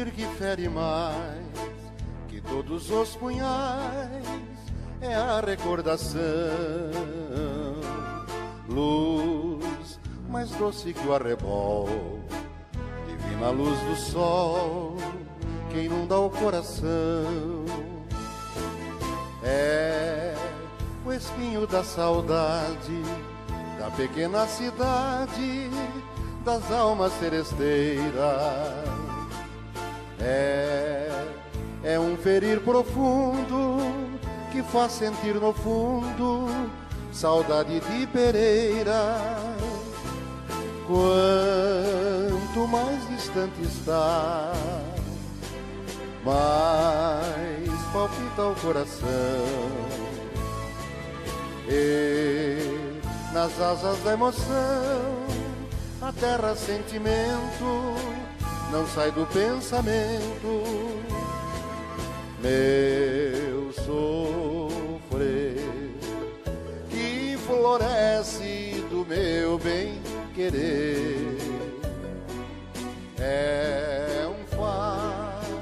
pungir que fere mais que todos os punhais, é a recordação. Luz mais doce que o arrebol, divina luz do sol que inunda o coração. É o espinho da saudade da pequena cidade, das almas seresteiras. É um ferir profundo que faz sentir no fundo saudade de Pereira. Quanto mais distante está, mais palpita o coração. E nas asas da emoção, a terra sentimento não sai do pensamento. Meu sofrer que floresce do meu bem querer, é um fanal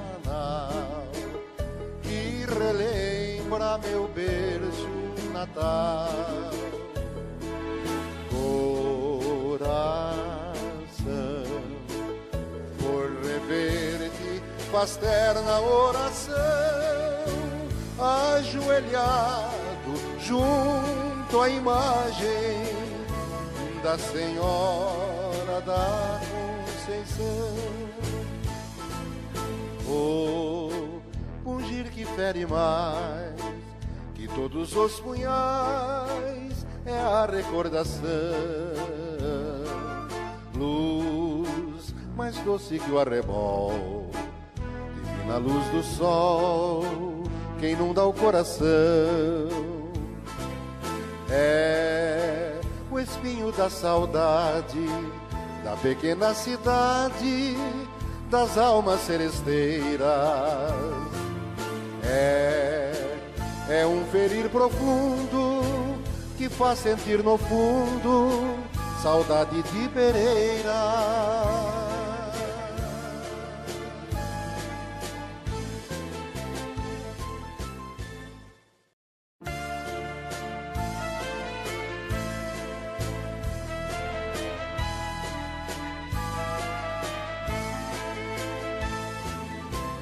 que relembra meu berço natal. Coração, por rever-te faz terna oração, ajoelhado junto à imagem da Senhora da Conceição. O pungir que fere mais que todos os punhais, é a recordação. Luz mais doce que o arrebol, divina luz do sol que inunda o coração. É o espinho da saudade da pequena cidade, das almas seresteiras. É um ferir profundo que faz sentir no fundo saudade de Pereira.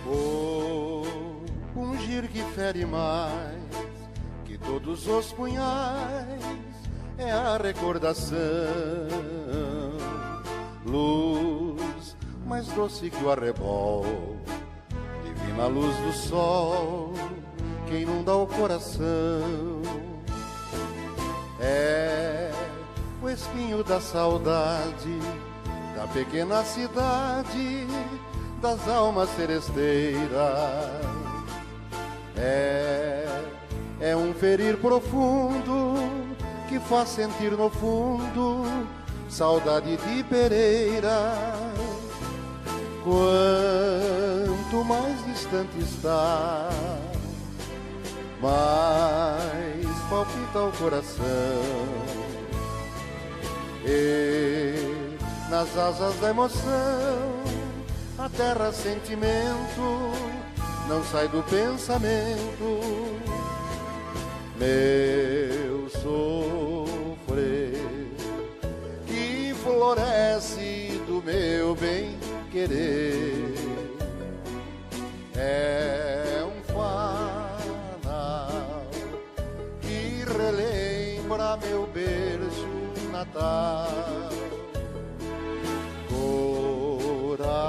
O pungir que fere mais que todos os punhais, é a recordação. Luz mais doce que o arrebol, divina luz do sol que inunda o coração. É o espinho da saudade da pequena cidade, das almas seresteiras. É um ferir profundo que faz sentir no fundo saudade de Pereira. Quanto mais distante está, mais palpita o coração. E nas asas da emoção, a terra sentimento não sai do pensamento. Meu sofrer que floresce do meu bem querer, é um fanal que relembra meu berço natal. Coração,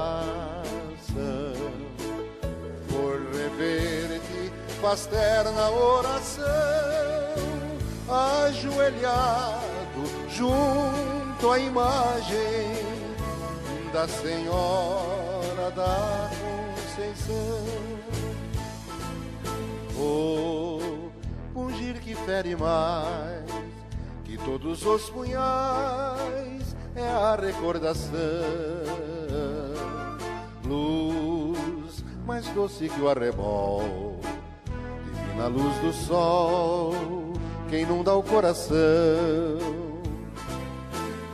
por rever-te faz terna oração, ajoelhado junto à imagem da Senhora da Conceição. O pungir que fere mais que todos os punhais, é a recordação. Luz mais doce que o arrebol, divina luz do sol que inunda o coração.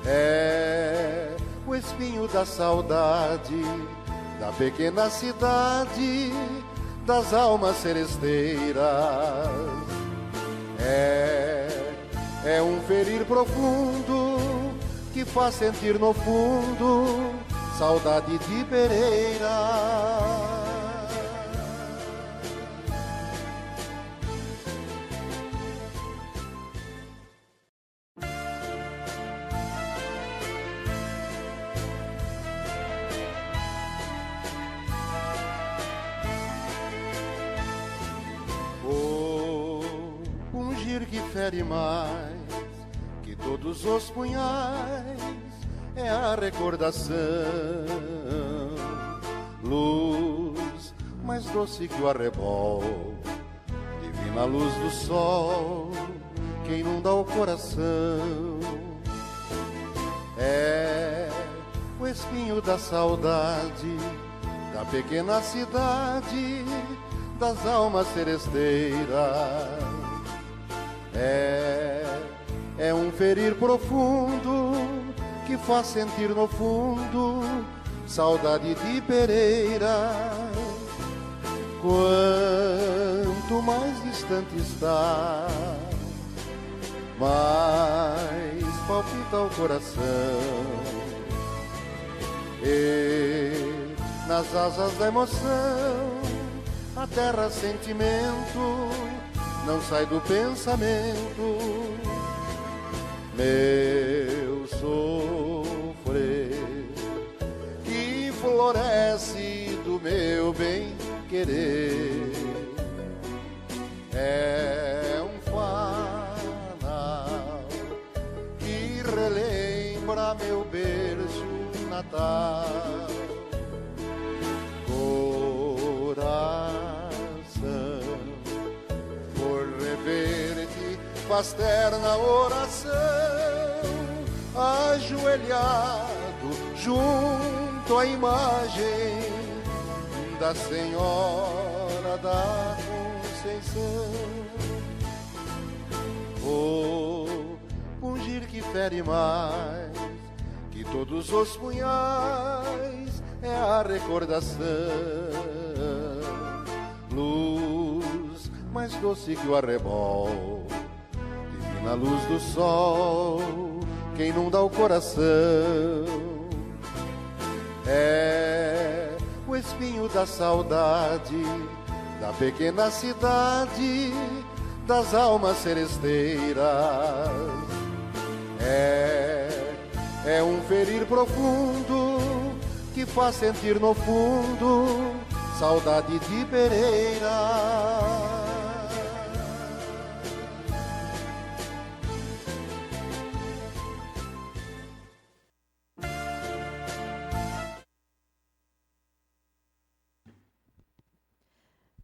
É o espinho da saudade da pequena cidade das almas seresteiras. É um ferir profundo que faz sentir no fundo saudade de Pereira. Que fere mais que todos os punhais é a recordação, luz mais doce que o arrebol, divina luz do sol que inunda o coração. É o espinho da saudade da pequena cidade das almas seresteiras. É um ferir profundo que faz sentir no fundo saudade de Pereira. Quanto mais distante está, mais palpita o coração. E nas asas da emoção, a terra sentimento não sai do pensamento. Meu sofrer que floresce do meu bem querer é um fanal que relembra meu berço natal. Ver-te faz terna oração, ajoelhado junto à imagem da Senhora da Conceição. O pungir que fere mais que todos os punhais é a recordação, luz mais doce que o arrebol, divina luz do sol que inunda o coração. É o espinho da saudade da pequena cidade das almas seresteiras. É um ferir profundo que faz sentir no fundo saudade de Pereira.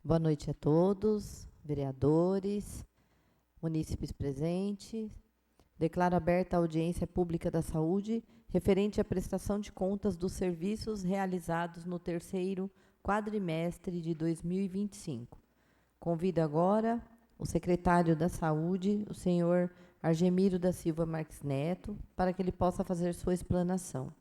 Boa noite a todos, vereadores, munícipes presentes. Declaro aberta a audiência pública da saúde referente à prestação de contas dos serviços realizados no terceiro quadrimestre de 2025. Convido agora o secretário da Saúde, o senhor Argemiro da Silva Marques Neto, para que ele possa fazer sua explanação.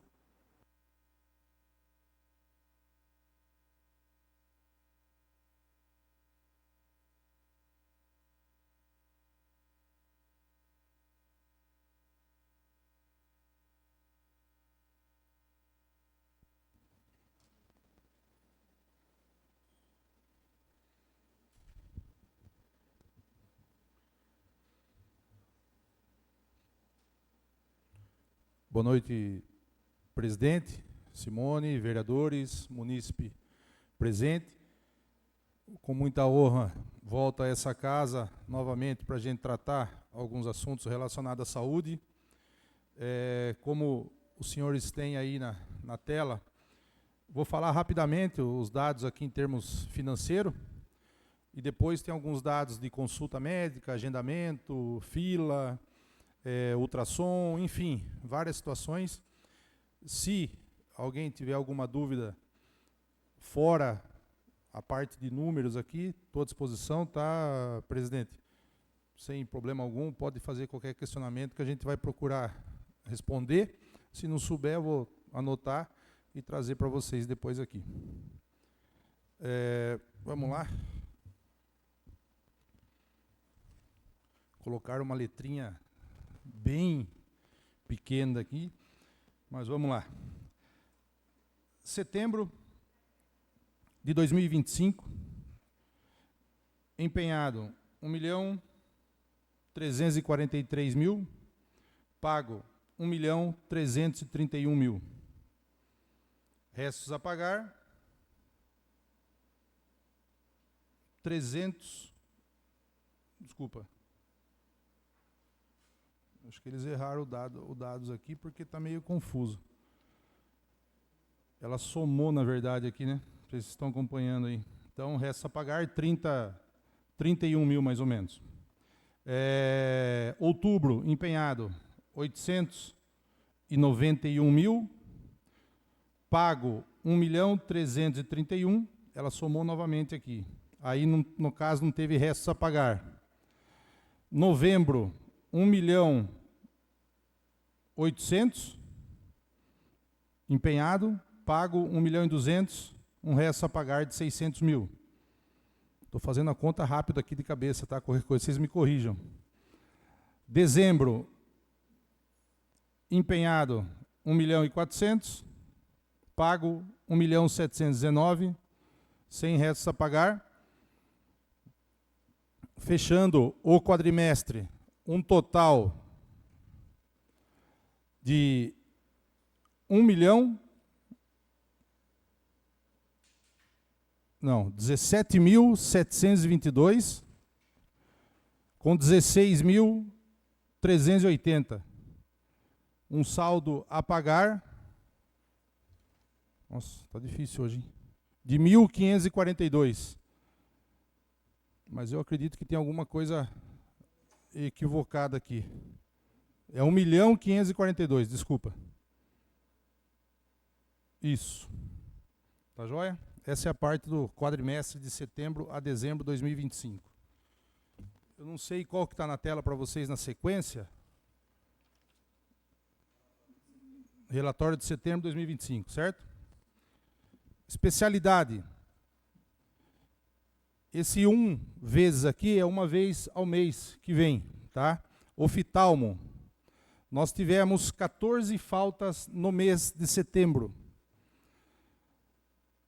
Boa noite, presidente, Simone, vereadores, munícipe presente. Com muita honra, volto a essa casa novamente para a gente tratar alguns assuntos relacionados à saúde. Como os senhores têm aí na tela, vou falar rapidamente os dados aqui em termos financeiros, e depois tem alguns dados de consulta médica, agendamento, fila, ultrassom, enfim, várias situações. Se alguém tiver alguma dúvida fora a parte de números aqui, estou à disposição, tá, presidente? Sem problema algum, pode fazer qualquer questionamento que a gente vai procurar responder. Se não souber, eu vou anotar e trazer para vocês depois aqui. Vamos lá. Colocar uma letrinha bem pequena aqui, mas vamos lá. Setembro de 2025, empenhado 1.343.000, pago 1.331.000. Restos a pagar 300. Desculpa. Acho que eles erraram o dados aqui porque está meio confuso. Ela somou, na verdade, aqui, né? Vocês estão acompanhando aí. Então, resta a pagar 31.000, mais ou menos. Outubro, empenhado, 891.000. Pago 1.331.000. Ela somou novamente aqui. Aí, no caso, não teve restos a pagar. Novembro, 1.800.000. Empenhado. Pago 1.200.000. Um resto a pagar de 600.000. Estou fazendo a conta rápida aqui de cabeça, tá? Qualquer coisa, vocês me corrijam. Dezembro, empenhado 1.400.000, pago 1.719.000, sem restos a pagar. Fechando o quadrimestre, um total de 17.722, com 16.380. Um saldo a pagar, nossa, está difícil hoje, hein? De 1.542. Mas eu acredito que tem alguma coisa equivocada aqui. É 1.542, desculpa. Isso. Tá joia? Essa é a parte do quadrimestre de setembro a dezembro de 2025. Eu não sei qual que está na tela para vocês na sequência. Relatório de setembro de 2025, certo? Especialidade. Esse 1 vezes aqui é uma vez ao mês que vem, tá? Oftalmo. Nós tivemos 14 faltas no mês de setembro.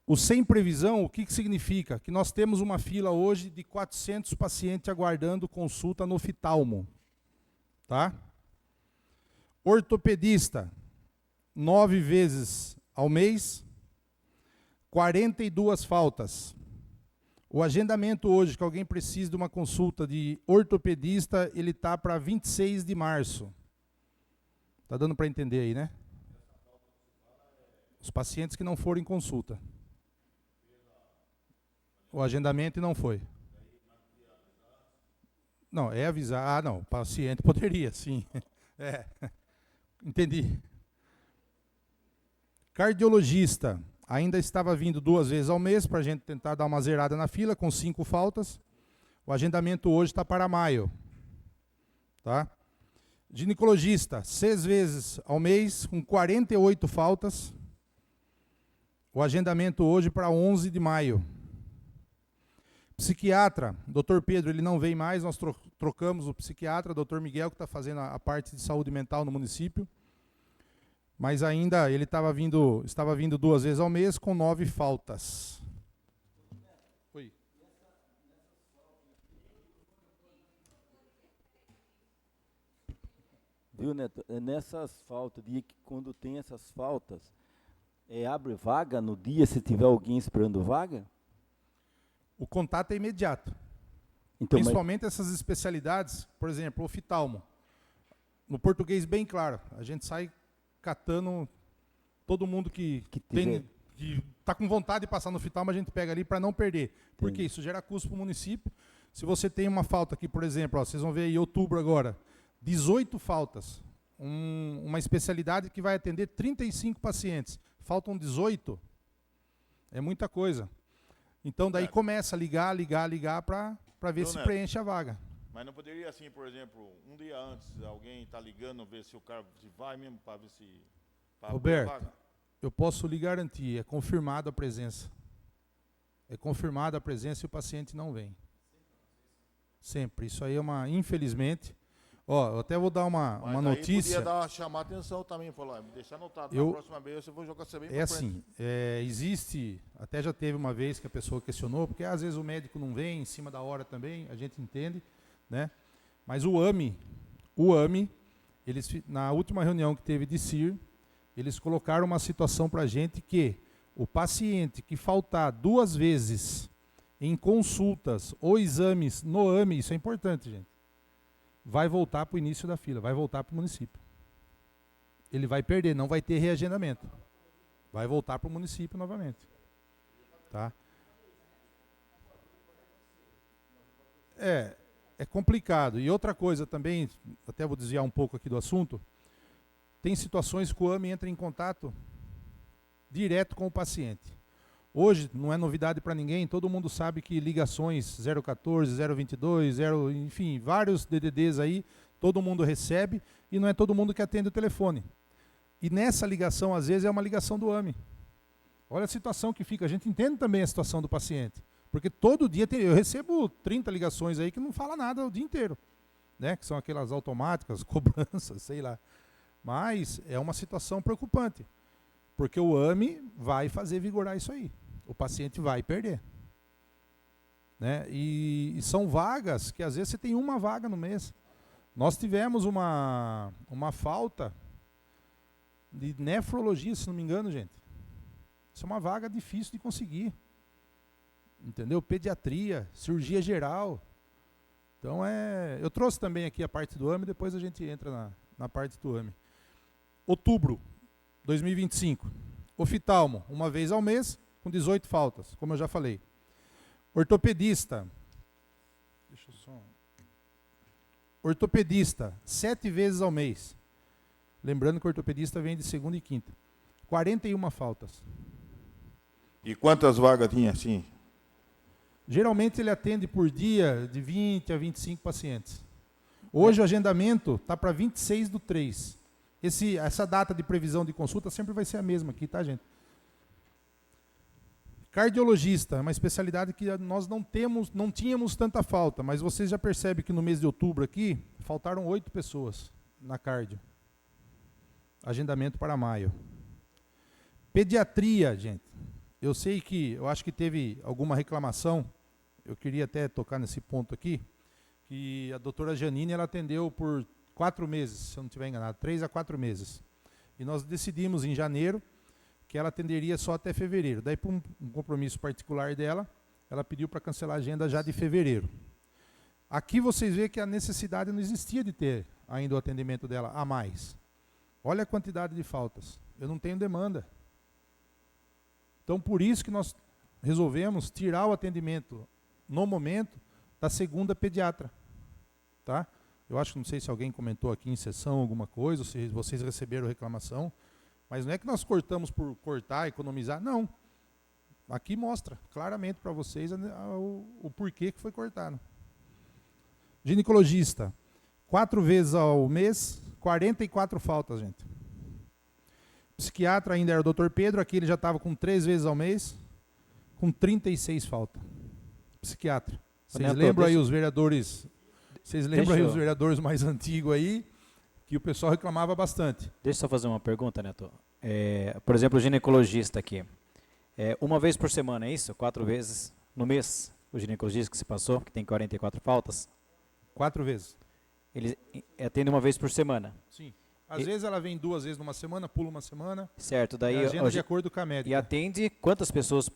O sem previsão, o que significa? Que nós temos uma fila hoje de 400 pacientes aguardando consulta no oftalmo. Tá? Ortopedista, 9 vezes ao mês, 42 faltas. O agendamento hoje, que alguém precisa de uma consulta de ortopedista, ele está para 26 de março. Está dando para entender aí, né? Os pacientes que não foram em consulta. O agendamento não foi. Não, é avisar. Ah, não, o paciente poderia, sim. Entendi. Cardiologista, ainda estava vindo 2 vezes ao mês para a gente tentar dar uma zerada na fila, com 5 faltas. O agendamento hoje está para maio. Tá? Ginecologista, 6 vezes ao mês, com 48 faltas. O agendamento hoje para 11 de maio. Psiquiatra, Dr. Pedro, ele não vem mais, nós trocamos o psiquiatra, Dr. Miguel, que está fazendo a parte de saúde mental no município. Mas ainda ele estava vindo 2 vezes ao mês com 9 faltas. Oi. Viu, Neto? Nessas faltas, quando tem essas faltas, abre vaga no dia se tiver alguém esperando vaga? O contato é imediato. Então, principalmente essas especialidades, por exemplo, oftalmo. No português bem claro, a gente sai catando todo mundo que está com vontade de passar no oftalmo, a gente pega ali para não perder. Porque isso gera custo para o município. Se você tem uma falta aqui, por exemplo, ó, vocês vão ver aí outubro agora, 18 faltas. Uma especialidade que vai atender 35 pacientes. Faltam 18. É muita coisa. Então daí começa a ligar para ver se preenche a vaga. Mas não poderia, assim, por exemplo, um dia antes, alguém está ligando, ver se o cara vai mesmo para ver se... Roberto, eu posso lhe garantir, é confirmada a presença. É confirmada a presença e o paciente não vem. Sempre. Isso aí é uma, infelizmente. Ó, eu até vou dar uma Mas aí notícia. podia chamar atenção também, falar, me deixar anotado, Eu- na próxima vez eu vou jogar você bem É assim, existe, até já teve uma vez que a pessoa questionou, porque às vezes o médico não vem em cima da hora também, a gente entende, né? Mas o AMI, na última reunião que teve de CIR, eles colocaram uma situação para a gente que o paciente que faltar 2 vezes em consultas ou exames no AMI, isso é importante, gente, vai voltar para o início da fila, vai voltar para o município. Ele vai perder, não vai ter reagendamento. Vai voltar para o município novamente. Tá? É complicado. E outra coisa também, até vou desviar um pouco aqui do assunto, tem situações que o AMI entra em contato direto com o paciente. Hoje, não é novidade para ninguém, todo mundo sabe que ligações 014, 022, enfim, vários DDDs aí, todo mundo recebe e não é todo mundo que atende o telefone. E nessa ligação, às vezes, é uma ligação do AMI. Olha a situação que fica. A gente entende também a situação do paciente. Porque todo dia eu recebo 30 ligações aí que não fala nada o dia inteiro. Né? Que são aquelas automáticas, cobranças, sei lá. Mas é uma situação preocupante. Porque o AMI vai fazer vigorar isso aí. O paciente vai perder. Né? E são vagas que às vezes você tem uma vaga no mês. Nós tivemos uma falta de nefrologia, se não me engano, gente. Isso é uma vaga difícil de conseguir. Entendeu? Pediatria, cirurgia geral. Então eu trouxe também aqui a parte do AMI, depois a gente entra na parte do AMI. Outubro 2025. Oftalmo, uma vez ao mês, com 18 faltas, como eu já falei. Ortopedista. Deixa eu só. Ortopedista, 7 vezes ao mês. Lembrando que o ortopedista vem de segunda e quinta. 41 faltas. E quantas vagas tinha assim? Geralmente ele atende por dia de 20 a 25 pacientes. Hoje o agendamento está para 26/3. Essa data de previsão de consulta sempre vai ser a mesma aqui, tá, gente? Cardiologista, é uma especialidade que nós não tínhamos tanta falta, mas vocês já percebem que no mês de outubro aqui, faltaram 8 pessoas na cardio. Agendamento para maio. Pediatria, gente. Eu acho que teve alguma reclamação, eu queria até tocar nesse ponto aqui, que a doutora Janine, ela atendeu por 4 meses, se eu não estiver enganado, 3 a 4 meses. E nós decidimos em janeiro que ela atenderia só até fevereiro. Daí, por um compromisso particular dela, ela pediu para cancelar a agenda já de fevereiro. Aqui vocês veem que a necessidade não existia de ter ainda o atendimento dela a mais. Olha a quantidade de faltas. Eu não tenho demanda. Então, por isso que nós resolvemos tirar o atendimento, no momento, da segunda pediatra. Tá? Eu acho que não sei se alguém comentou aqui em sessão alguma coisa, ou se vocês receberam reclamação, mas não é que nós cortamos por cortar, economizar, não. Aqui mostra claramente para vocês o porquê que foi cortado. Ginecologista, 4 vezes ao mês, 44 faltas, gente. Psiquiatra ainda era o Dr. Pedro, aqui ele já estava com 3 vezes ao mês, com 36 faltas. Psiquiatra. Vocês lembram aí os vereadores... Vocês lembram aí os vereadores mais antigos aí, que o pessoal reclamava bastante. Deixa eu só fazer uma pergunta, Neto. Por exemplo, o ginecologista aqui. Uma vez por semana, é isso? 4 vezes no mês, o ginecologista que se passou, que tem 44 faltas? 4 vezes. Ele atende uma vez por semana? Sim. Às vezes ela vem 2 vezes numa semana, pula uma semana. Certo. Daí agenda de acordo com a médica. E atende quantas pessoas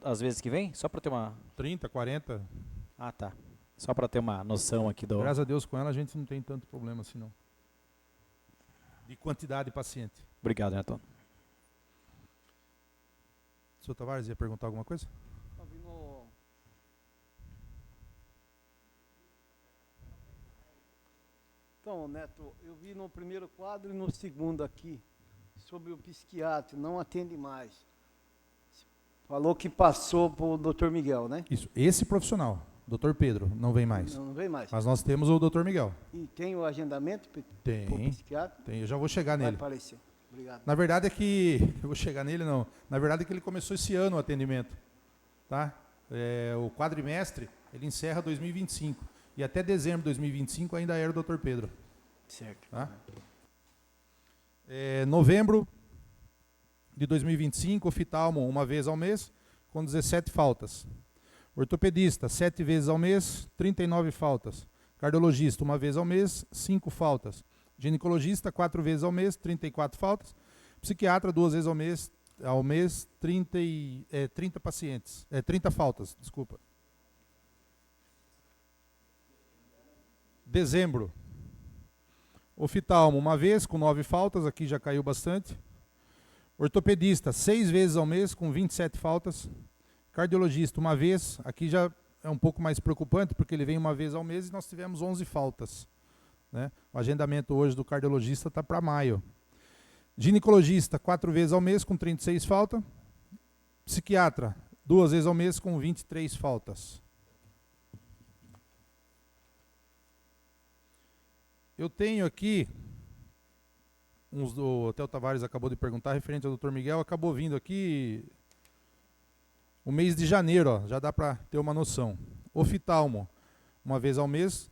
às vezes que vem? Só para ter uma... 30, 40. Ah, tá. Só para ter uma noção aqui do... Graças a Deus, com ela a gente não tem tanto problema assim, não. De quantidade de paciente. Obrigado, Neto. O senhor Tavares ia perguntar alguma coisa? Então, Neto, eu vi no primeiro quadro e no segundo aqui, sobre o psiquiatra, não atende mais. Falou que passou para o Dr. Miguel, né? Isso, esse profissional, Dr. Pedro, não vem mais. Não vem mais. Mas nós temos o Dr. Miguel. E tem o agendamento para o Tem, psiquiatra? tem, eu já vou chegar nele. Vai aparecer. Obrigado. Na verdade é que, eu vou chegar nele não, na verdade é que ele começou esse ano o atendimento, tá? O quadrimestre, ele encerra 2025, e até dezembro de 2025 ainda era o Dr. Pedro. Certo. Tá? Novembro de 2025, oftalmo uma vez ao mês, com 17 faltas. Ortopedista, 7 vezes ao mês, 39 faltas. Cardiologista, uma vez ao mês, 5 faltas. Ginecologista, 4 vezes ao mês, 34 faltas. Psiquiatra, 2 vezes ao mês 30 pacientes. 30 faltas, desculpa. Dezembro. Oftalmo, uma vez, com 9 faltas, aqui já caiu bastante. Ortopedista, 6 vezes ao mês, com 27 faltas. Cardiologista, uma vez, aqui já é um pouco mais preocupante, porque ele vem uma vez ao mês e nós tivemos 11 faltas. Né? O agendamento hoje do cardiologista está para maio. Ginecologista, 4 vezes ao mês, com 36 faltas. Psiquiatra, 2 vezes ao mês, com 23 faltas. Eu tenho aqui, até o Tavares acabou de perguntar, referente ao Dr. Miguel, acabou vindo aqui o mês de janeiro, ó, já dá para ter uma noção. Oftalmo, uma vez ao mês,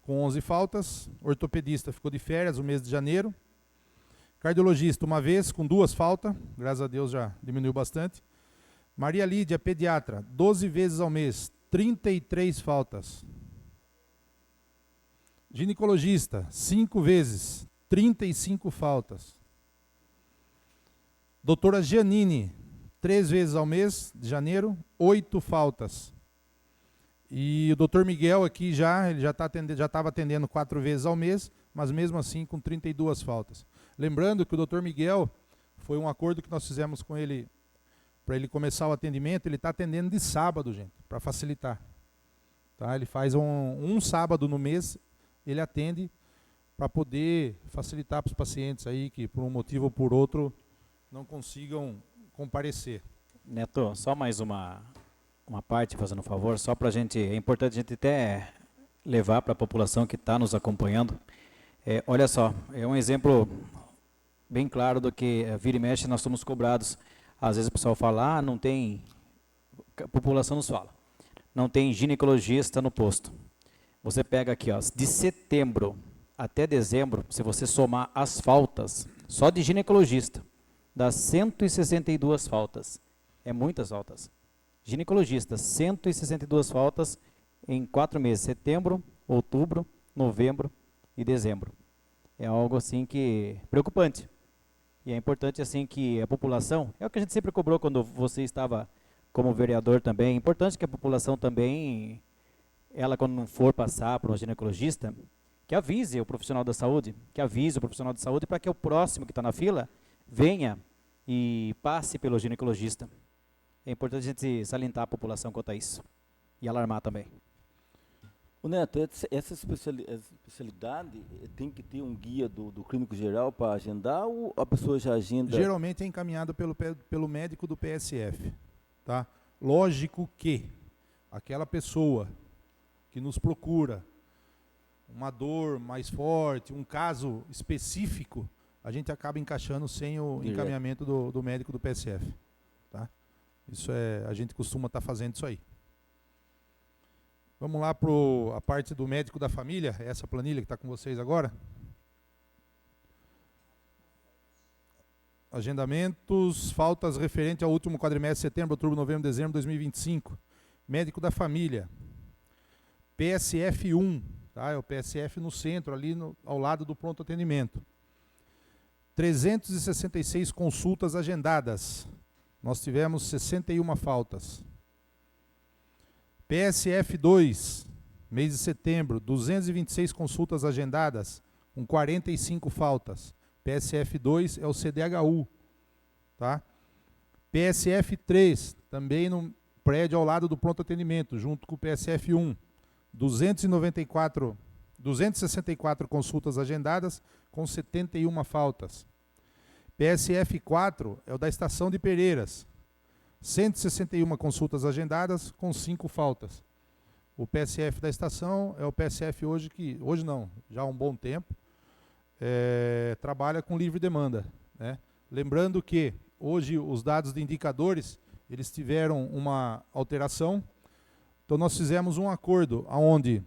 com 11 faltas. Ortopedista ficou de férias o mês de janeiro. Cardiologista, uma vez, com 2 faltas, graças a Deus já diminuiu bastante. Maria Lídia, pediatra, 12 vezes ao mês, 33 faltas. Ginecologista, 5 vezes, 35 faltas. Doutora Giannini, 3 vezes ao mês, de janeiro, 8 faltas. E o doutor Miguel aqui ele já estava atendendo 4 vezes ao mês, mas mesmo assim com 32 faltas. Lembrando que o doutor Miguel, foi um acordo que nós fizemos com ele, para ele começar o atendimento, ele está atendendo de sábado, gente, para facilitar. Tá? Ele faz um sábado no mês, ele atende para poder facilitar para os pacientes aí que por um motivo ou por outro não consigam comparecer. Neto, só mais uma parte, fazendo um favor, só para a gente, é importante a gente até levar para a população que está nos acompanhando. Olha só, é um exemplo bem claro do que vira e mexe nós somos cobrados. Às vezes o pessoal fala, não tem, a população nos fala, não tem ginecologista no posto. Você pega aqui, ó, de setembro até dezembro, se você somar as faltas, só de ginecologista, dá 162 faltas. É muitas faltas. Ginecologista, 162 faltas em 4 meses, setembro, outubro, novembro e dezembro. É algo assim que preocupante. E é importante assim que a população, é o que a gente sempre cobrou quando você estava como vereador também, é importante que a população também, ela quando não for passar por um ginecologista, que avise o profissional da saúde, para que o próximo que está na fila venha e passe pelo ginecologista. É importante a gente salientar a população quanto a isso e alarmar também. O Neto, essa especialidade tem que ter um guia do clínico geral para agendar ou a pessoa já agenda? Geralmente é encaminhado pelo médico do PSF. Tá? Lógico que aquela pessoa que nos procura uma dor mais forte, um caso específico, a gente acaba encaixando sem o encaminhamento do médico do PSF. Tá? Isso a gente costuma estar fazendo isso aí. Vamos lá para a parte do médico da família, essa planilha que está com vocês agora. Agendamentos, faltas referente ao último quadrimestre, setembro, outubro, novembro, dezembro de 2025. Médico da família. PSF 1, tá? É o PSF no centro, ali ao lado do pronto atendimento. 366 consultas agendadas. Nós tivemos 61 faltas. PSF 2, mês de setembro, 226 consultas agendadas, com 45 faltas. PSF 2 é o CDHU. Tá? PSF 3, também no prédio ao lado do pronto atendimento, junto com o PSF 1. 264 consultas agendadas, com 71 faltas. PSF 4 é o da estação de Pereiras. 161 consultas agendadas, com 5 faltas. O PSF da estação é o PSF hoje não, já há um bom tempo, trabalha com livre demanda. né? Lembrando que hoje os dados de indicadores, eles tiveram uma alteração. Então nós fizemos um acordo onde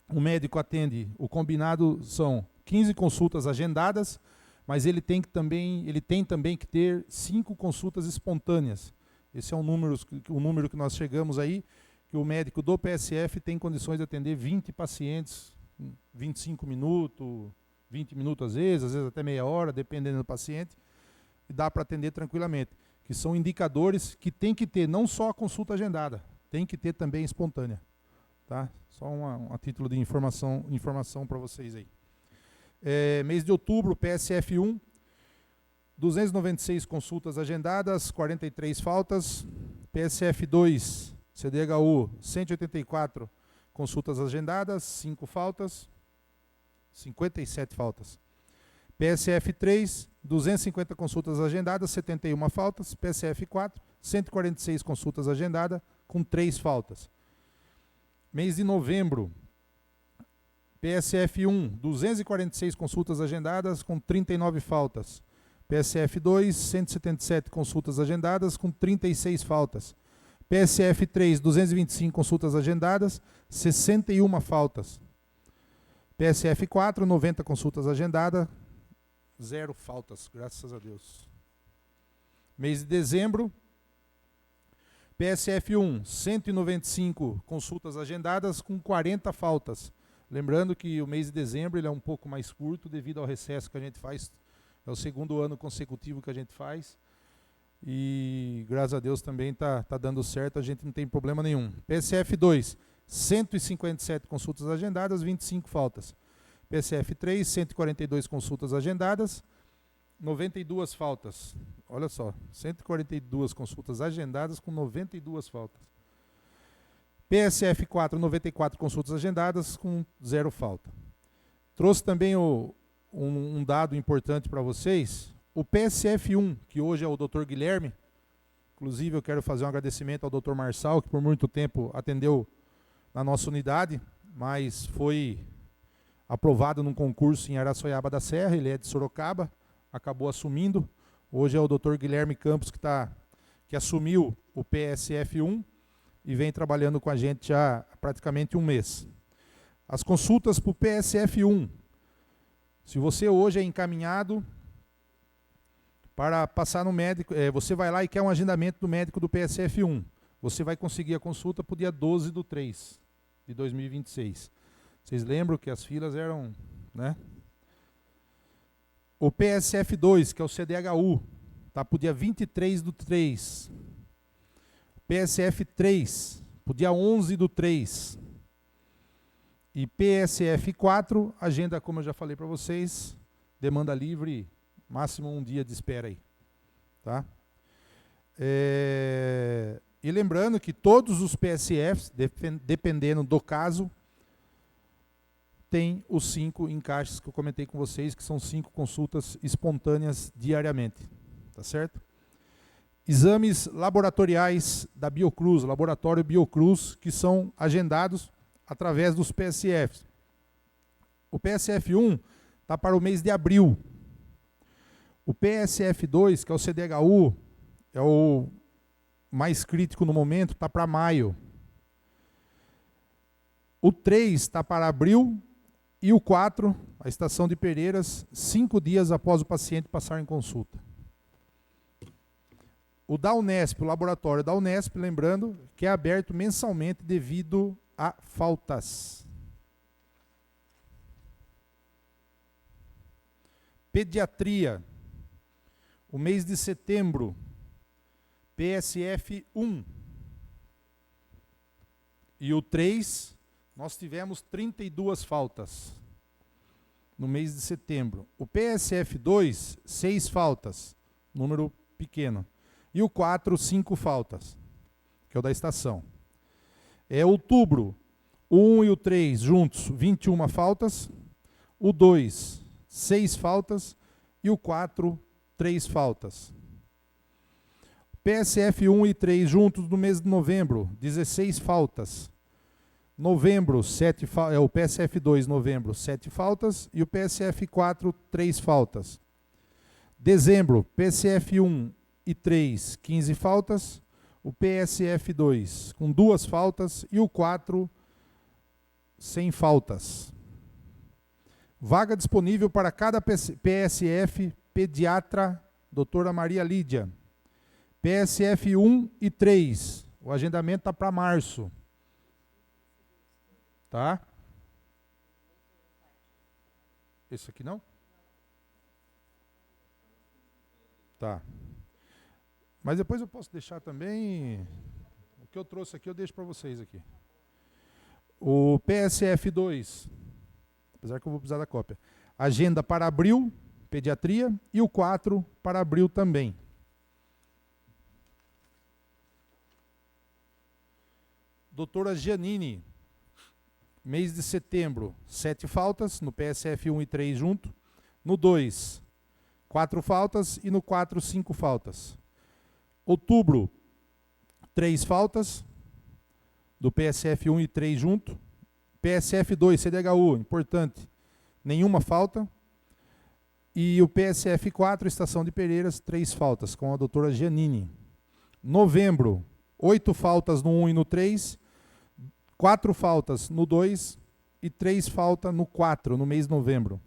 o médico atende, o combinado são 15 consultas agendadas, mas ele tem também que ter 5 consultas espontâneas. Esse é o número que nós chegamos aí, que o médico do PSF tem condições de atender 20 pacientes, 25 minutos, 20 minutos às vezes até meia hora, dependendo do paciente, e dá para atender tranquilamente. Que são indicadores que tem que ter não só a consulta agendada, tem que ter também espontânea. Tá? Só a título de informação para vocês aí. Mês de outubro, PSF 1, 296 consultas agendadas, 43 faltas. PSF 2, CDHU, 184 consultas agendadas, 5 faltas, 57 faltas. PSF 3, 250 consultas agendadas, 71 faltas. PSF 4, 146 consultas agendadas, com 3 faltas. Mês de novembro, PSF 1, 246 consultas agendadas, com 39 faltas. PSF 2, 177 consultas agendadas, com 36 faltas. PSF 3, 225 consultas agendadas, 61 faltas. PSF 4, 90 consultas agendadas, 0 faltas, graças a Deus. Mês de dezembro, PSF 1, 195 consultas agendadas com 40 faltas. Lembrando que o mês de dezembro ele é um pouco mais curto devido ao recesso que a gente faz. É o 2º ano consecutivo que a gente faz. E graças a Deus também tá dando certo, a gente não tem problema nenhum. PSF 2, 157 consultas agendadas, 25 faltas. PSF 3, 142 consultas agendadas, 92 faltas. Olha só, 142 consultas agendadas com 92 faltas. PSF 4, 94 consultas agendadas com 0 falta. Trouxe também um dado importante para vocês. O PSF 1, que hoje é o Dr. Guilherme, inclusive eu quero fazer um agradecimento ao Dr. Marçal, que por muito tempo atendeu na nossa unidade, mas foi aprovado num concurso em Araçoiaba da Serra, ele é de Sorocaba, acabou assumindo. Hoje é o Dr. Guilherme Campos que assumiu o PSF 1 e vem trabalhando com a gente já há praticamente um mês. As consultas para o PSF 1, se você hoje é encaminhado para passar no médico, você vai lá e quer um agendamento do médico do PSF 1, você vai conseguir a consulta para o dia 12/3 de 2026. Vocês lembram que as filas eram, né? O PSF 2, que é o CDHU, está para o dia 23/3. PSF 3, para o dia 11/3. E PSF 4, agenda, como eu já falei para vocês, demanda livre, máximo um dia de espera aí. Tá? E lembrando que todos os PSFs, dependendo do caso, tem os 5 encaixes que eu comentei com vocês, que são 5 consultas espontâneas diariamente. Tá certo? Exames laboratoriais da Biocruz, laboratório Biocruz, que são agendados através dos PSFs. O PSF 1 está para o mês de abril. O PSF 2, que é o CDHU, é o mais crítico no momento, está para maio. O 3 está para abril e o 4, a estação de Pereiras, 5 dias após o paciente passar em consulta. O da Unesp, o laboratório da Unesp, lembrando que é aberto mensalmente devido a faltas. Pediatria, o mês de setembro, PSF 1. E o 3, nós tivemos 32 faltas no mês de setembro. O PSF 2, 6 faltas, número pequeno. E o 4, 5 faltas, que é o da estação. Outubro, o 1 e o 3 juntos, 21 faltas. O 2, 6 faltas. E o 4, 3 faltas. PSF 1 e 3 juntos no mês de novembro, 16 faltas. Novembro, o PSF 2, novembro, 7 faltas. E o PSF 4, 3 faltas. Dezembro, PSF 1 e 3, 15 faltas. O PSF 2 com 2 faltas e o 4 sem faltas. Vaga disponível para cada PSF, pediatra, doutora Maria Lídia. PSF 1 e 3, o agendamento está para março. Tá? Esse aqui não? Tá. Mas depois eu posso deixar também, o que eu trouxe aqui eu deixo para vocês aqui. O PSF 2, apesar que eu vou precisar da cópia. Agenda para abril, pediatria, e o 4 para abril também. Doutora Giannini, mês de setembro, 7 faltas, no PSF 1 e 3 junto. No 2, 4 faltas e no 4, 5 faltas. Outubro, 3 faltas, do PSF 1 e 3 junto. PSF 2, CDHU, importante, nenhuma falta. E o PSF 4, Estação de Pereiras, 3 faltas, com a doutora Giannini. Novembro, 8 faltas no 1 e no 3, 4 faltas no 2 e 3 faltas no 4, no mês de novembro.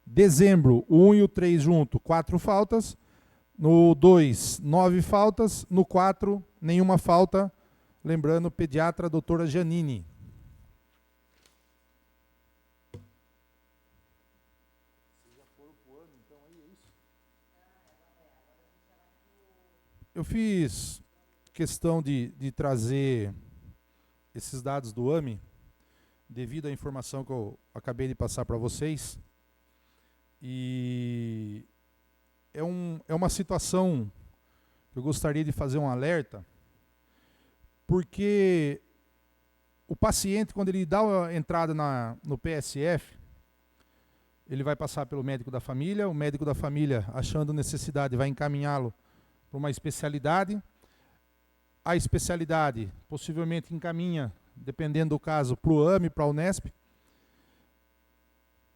Dezembro, o 1 e o 3 junto, 4 faltas. No 2, 9 faltas. No 4, nenhuma falta. Lembrando, pediatra, doutora Giannini. Eu fiz questão de trazer esses dados do AME, devido à informação que eu acabei de passar para vocês. E é uma situação que eu gostaria de fazer um alerta, porque o paciente, quando ele dá a entrada no PSF, ele vai passar pelo médico da família, o médico da família, achando necessidade, vai encaminhá-lo para uma especialidade. A especialidade possivelmente encaminha, dependendo do caso, para o AME, para a Unesp,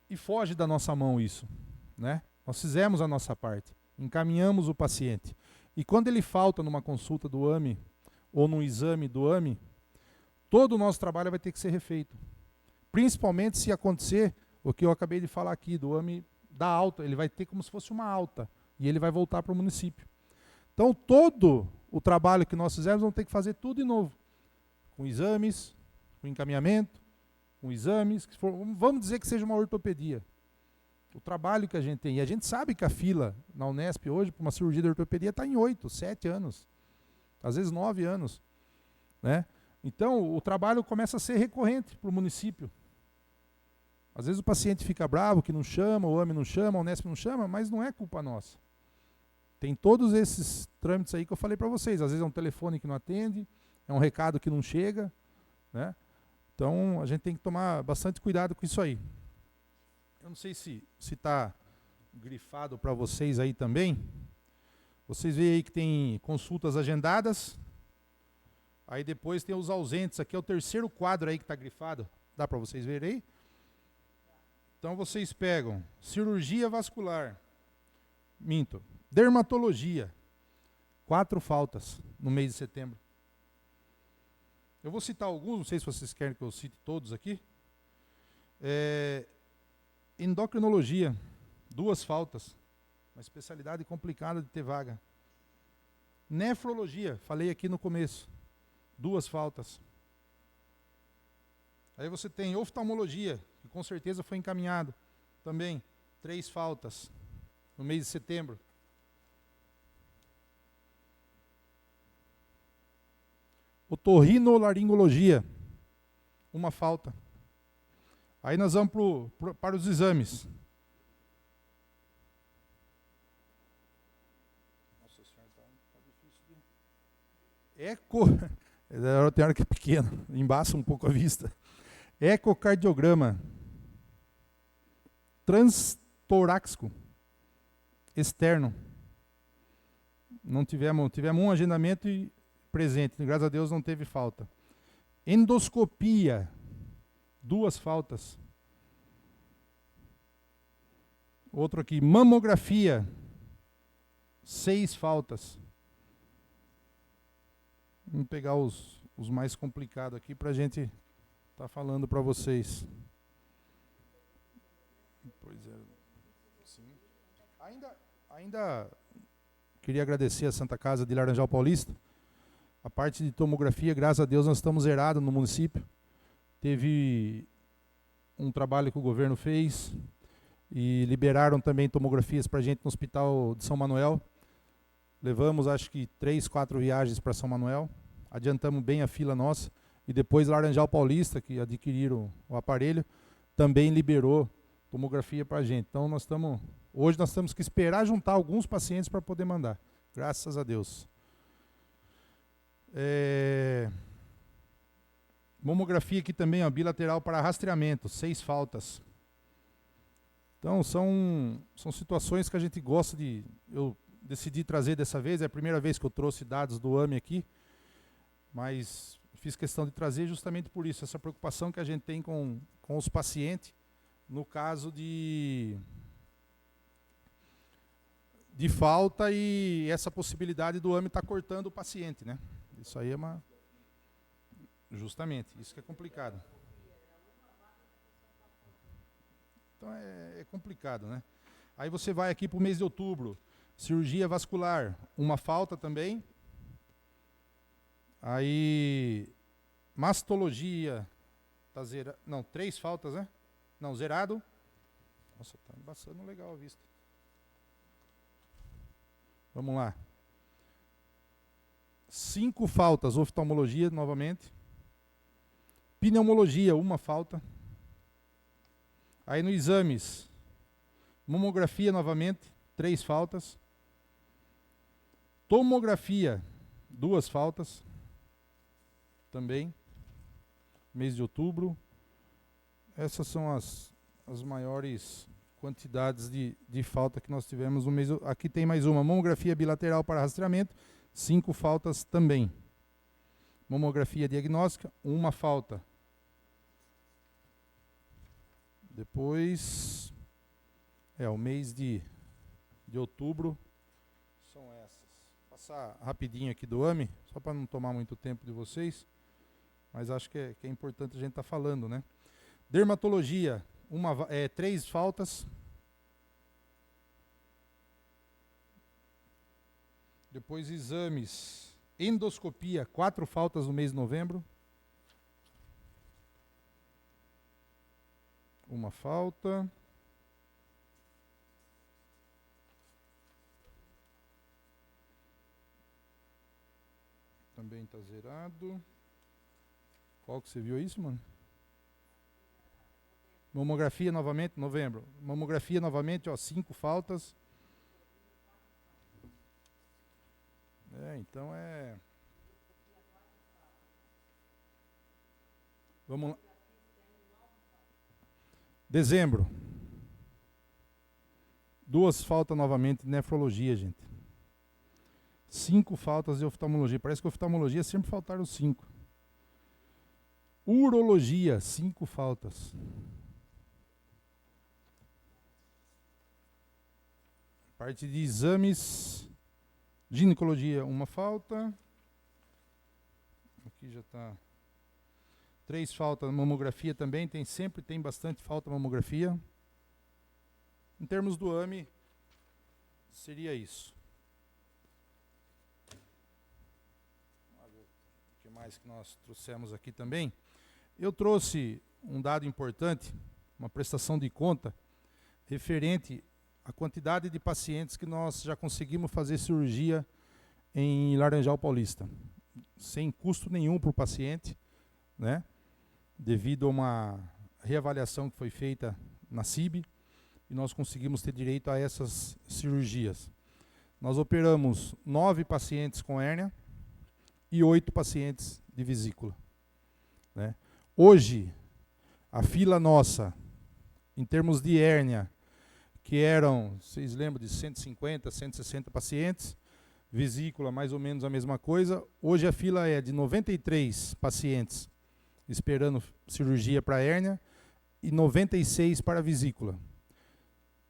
e foge da nossa mão isso, né? Nós fizemos a nossa parte, encaminhamos o paciente. E quando ele falta numa consulta do AME, ou num exame do AME, todo o nosso trabalho vai ter que ser refeito. Principalmente se acontecer o que eu acabei de falar aqui, do AME da alta, ele vai ter como se fosse uma alta, e ele vai voltar para o município. Então todo o trabalho que nós fizemos, vamos ter que fazer tudo de novo. Com exames, com encaminhamento, com exames, vamos dizer que seja uma ortopedia. O trabalho que a gente tem, e a gente sabe que a fila na Unesp hoje, para uma cirurgia de ortopedia, está em 8, 7 anos, às vezes 9 anos. Né? Então, o trabalho começa a ser recorrente para o município. Às vezes o paciente fica bravo, que não chama, o AME não chama, a Unesp não chama, mas não é culpa nossa. Tem todos esses trâmites aí que eu falei para vocês. Às vezes é um telefone que não atende, é um recado que não chega, né? Então, a gente tem que tomar bastante cuidado com isso aí. Eu não sei se está grifado para vocês aí também. Vocês veem aí que tem consultas agendadas. Aí depois tem os ausentes. Aqui é o terceiro quadro aí que está grifado. Dá para vocês verem aí? Então, vocês pegam cirurgia vascular. Minto. Dermatologia. 4 faltas no mês de setembro. Eu vou citar alguns, não sei se vocês querem que eu cite todos aqui. Endocrinologia, 2 faltas. Uma especialidade complicada de ter vaga. Nefrologia, falei aqui no começo. 2 faltas. Aí você tem oftalmologia, que com certeza foi encaminhado. Também, 3 faltas no mês de setembro. Otorrinolaringologia, 1 falta. Aí nós vamos para os exames. Nossa senhora, tá difícil de... Eco, tem hora que é pequeno, embaça um pouco a vista. Ecocardiograma. Transtorácico. Externo. Não tivemos um agendamento e presente, graças a Deus não teve falta. Endoscopia, 2 faltas. Outro aqui, mamografia, 6 faltas. Vamos pegar os mais complicados aqui para a gente estar falando para vocês. Pois é. Sim. Ainda queria agradecer a Santa Casa de Laranjal Paulista. A parte de tomografia, graças a Deus, nós estamos zerados no município. Teve um trabalho que o governo fez e liberaram também tomografias para a gente no Hospital de São Manuel. Levamos, acho que, 3, 4 viagens para São Manuel. Adiantamos bem a fila nossa. E depois Laranjal Paulista, que adquiriram o aparelho, também liberou tomografia para a gente. Então, hoje nós temos que esperar juntar alguns pacientes para poder mandar. Graças a Deus. Mamografia aqui também, ó, bilateral para rastreamento, 6 faltas. Então, são situações que a gente gosta de... Eu decidi trazer dessa vez, é a primeira vez que eu trouxe dados do AME aqui, mas fiz questão de trazer justamente por isso, essa preocupação que a gente tem com os pacientes, no caso de falta e essa possibilidade do AME estar cortando o paciente, né? Isso aí é uma... Justamente, isso que é complicado. Então é complicado, né? Aí você vai aqui para o mês de outubro, cirurgia vascular, uma falta também. Aí, mastologia, tá zerado. Não, 3 faltas, né? Não, zerado. Nossa, tá embaçando legal a vista. Vamos lá. 5 faltas, oftalmologia novamente. Pneumologia, uma falta. Aí no exames, mamografia novamente, 3 faltas. Tomografia, 2 faltas. Também. Mês de outubro. Essas são as maiores quantidades de falta que nós tivemos no mês. Aqui tem mais uma. Mamografia bilateral para rastreamento, 5 faltas também. Mamografia diagnóstica, 1 falta. Depois, o mês de outubro são essas. Vou passar rapidinho aqui do AME, só para não tomar muito tempo de vocês, mas acho que é importante a gente estar falando, né? Dermatologia, 3 faltas. Depois exames, endoscopia, 4 faltas no mês de novembro. 1 falta. Também está zerado. Qual que você viu isso, mano? Mamografia novamente, novembro. Mamografia novamente, ó, 5 faltas. Então Vamos lá. Dezembro. 2 faltas novamente de nefrologia, gente. 5 faltas de oftalmologia. Parece que oftalmologia sempre faltaram 5. Urologia, 5 faltas. Parte de exames. Ginecologia, 1 falta. Aqui já está. 3 faltas. Mamografia também, sempre tem bastante falta mamografia. Em termos do AME, seria isso. Vamos ver o que mais que nós trouxemos aqui também. Eu trouxe um dado importante, uma prestação de conta, referente à quantidade de pacientes que nós já conseguimos fazer cirurgia em Laranjal Paulista, sem custo nenhum para o paciente, né? Devido a uma reavaliação que foi feita na CIB, e nós conseguimos ter direito a essas cirurgias. Nós operamos 9 pacientes com hérnia e 8 pacientes de vesícula, né? Hoje, a fila nossa, em termos de hérnia, que eram, vocês lembram, de 150, 160 pacientes, vesícula mais ou menos a mesma coisa, hoje a fila é de 93 pacientes esperando cirurgia para hérnia e 96 para vesícula.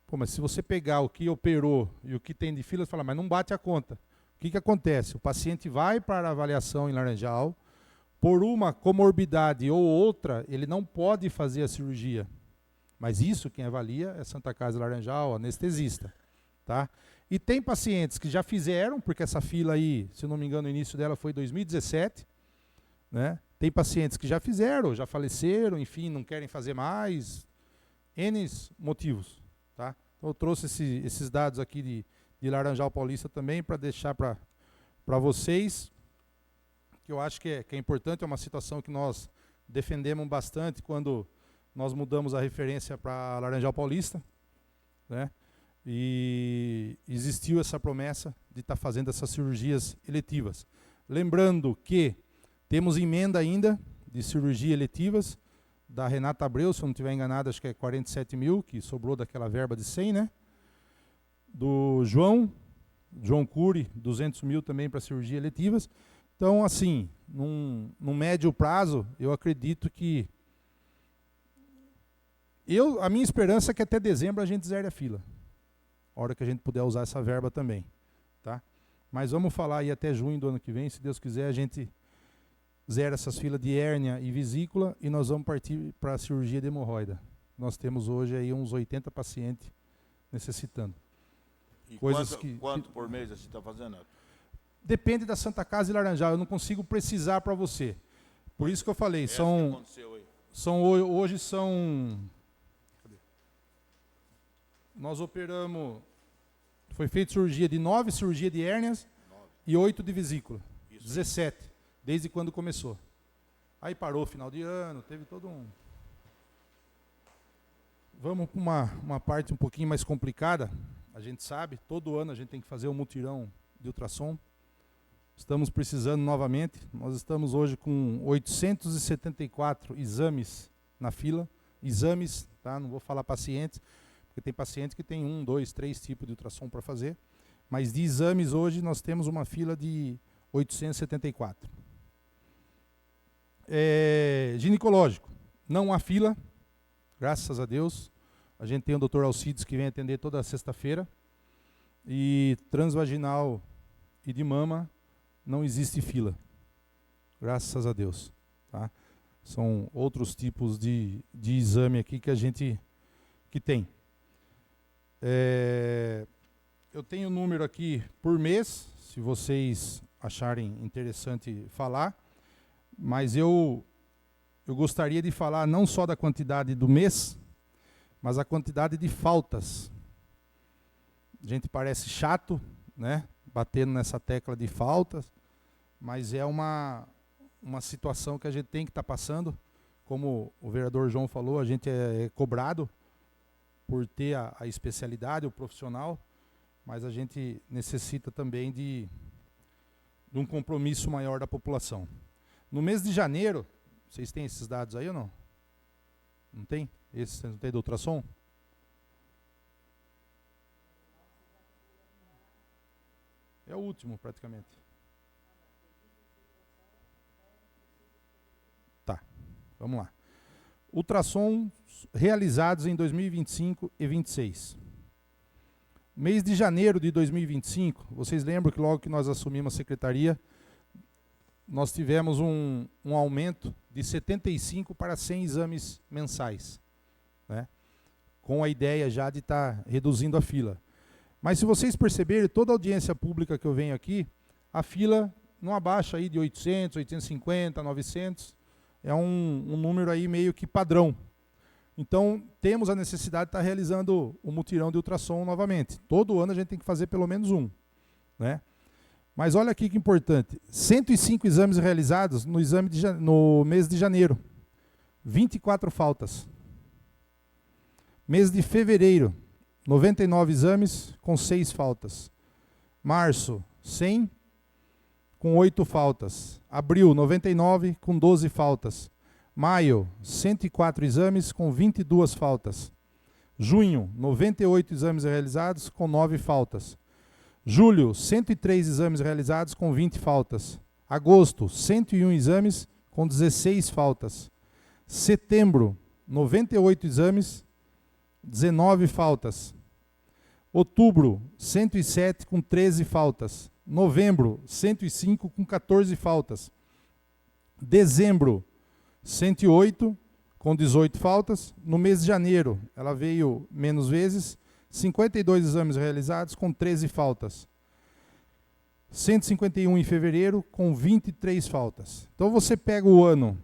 Pô, mas se você pegar o que operou e o que tem de fila, você fala, mas não bate a conta. O que acontece? O paciente vai para a avaliação em Laranjal, por uma comorbidade ou outra, ele não pode fazer a cirurgia. Mas isso quem avalia é Santa Casa de Laranjal, anestesista. Tá? E tem pacientes que já fizeram, porque essa fila aí, se não me engano, o início dela foi em 2017. Né? Tem pacientes que já fizeram, já faleceram, enfim, não querem fazer mais. N motivos. Tá? Então eu trouxe esses dados aqui de Laranjal Paulista também para deixar para vocês, que eu acho que é importante, é uma situação que nós defendemos bastante quando nós mudamos a referência para Laranjal Paulista, né? E existiu essa promessa de estar fazendo essas cirurgias eletivas. Lembrando que temos emenda ainda de cirurgia eletivas da Renata Abreu, se eu não estiver enganado, acho que é 47 mil, que sobrou daquela verba de 100, né? Do João Cury, 200 mil também para cirurgia eletivas. Então, assim, num médio prazo, eu acredito que a minha esperança é que até dezembro a gente zere a fila. A hora que a gente puder usar essa verba também. Tá? Mas vamos falar aí até junho do ano que vem, se Deus quiser, a gente zera essas filas de hérnia e vesícula e nós vamos partir para a cirurgia de hemorroida. Nós temos hoje aí uns 80 pacientes necessitando. E Coisas quanto por mês você está fazendo? Depende da Santa Casa e Laranjal, eu não consigo precisar para você. Por isso que eu falei, hoje são... Nós operamos, foi feita cirurgia de 9 cirurgia de hérnias e 8 de vesícula. Isso. 17, desde quando começou. Aí parou final de ano, teve todo um... Vamos para uma parte um pouquinho mais complicada. A gente sabe, todo ano a gente tem que fazer um mutirão de ultrassom. Estamos precisando novamente. Nós estamos hoje com 874 exames na fila. Exames, tá? Não vou falar pacientes, porque tem paciente que tem 1, 2, 3 tipos de ultrassom para fazer. Mas de exames hoje nós temos uma fila de 874. Ginecológico, não há fila, graças a Deus. A gente tem o Dr. Alcides que vem atender toda sexta-feira. E transvaginal e de mama, não existe fila, graças a Deus. Tá? São outros tipos de exame aqui que a gente tem. Eu tenho o número aqui por mês, se vocês acharem interessante falar, mas eu gostaria de falar não só da quantidade do mês, mas a quantidade de faltas. A gente parece chato, né, batendo nessa tecla de faltas, mas é uma situação que a gente tem que estar passando. Como o vereador João falou, a gente é cobrado por ter a especialidade, o profissional, mas a gente necessita também de um compromisso maior da população. No mês de janeiro, vocês têm esses dados aí ou não? Não tem? Esse não tem do ultrassom? É o último, praticamente. Tá, vamos lá. Ultrassons realizados em 2025 e 2026. Mês de janeiro de 2025, vocês lembram que logo que nós assumimos a secretaria, nós tivemos um aumento de 75 para 100 exames mensais, né? Com a ideia já de estar reduzindo a fila. Mas se vocês perceberem, toda a audiência pública que eu venho aqui, a fila não abaixa aí de 800, 850, 900, é um número aí meio que padrão. Então, temos a necessidade de estar realizando o mutirão de ultrassom novamente. Todo ano a gente tem que fazer pelo menos um, né? Mas olha aqui que importante, 105 exames realizados no mês de janeiro, 24 faltas. Mês de fevereiro, 99 exames com 6 faltas. Março, 100 com 8 faltas. Abril, 99 com 12 faltas. Maio, 104 exames com 22 faltas. Junho, 98 exames realizados com 9 faltas. Julho, 103 exames realizados com 20 faltas. Agosto, 101 exames com 16 faltas. Setembro, 98 exames, 19 faltas. Outubro, 107 com 13 faltas. Novembro, 105 com 14 faltas. Dezembro, 108 com 18 faltas. No mês de janeiro, ela veio menos vezes, 52 exames realizados com 13 faltas. 151 em fevereiro com 23 faltas. Então você pega o ano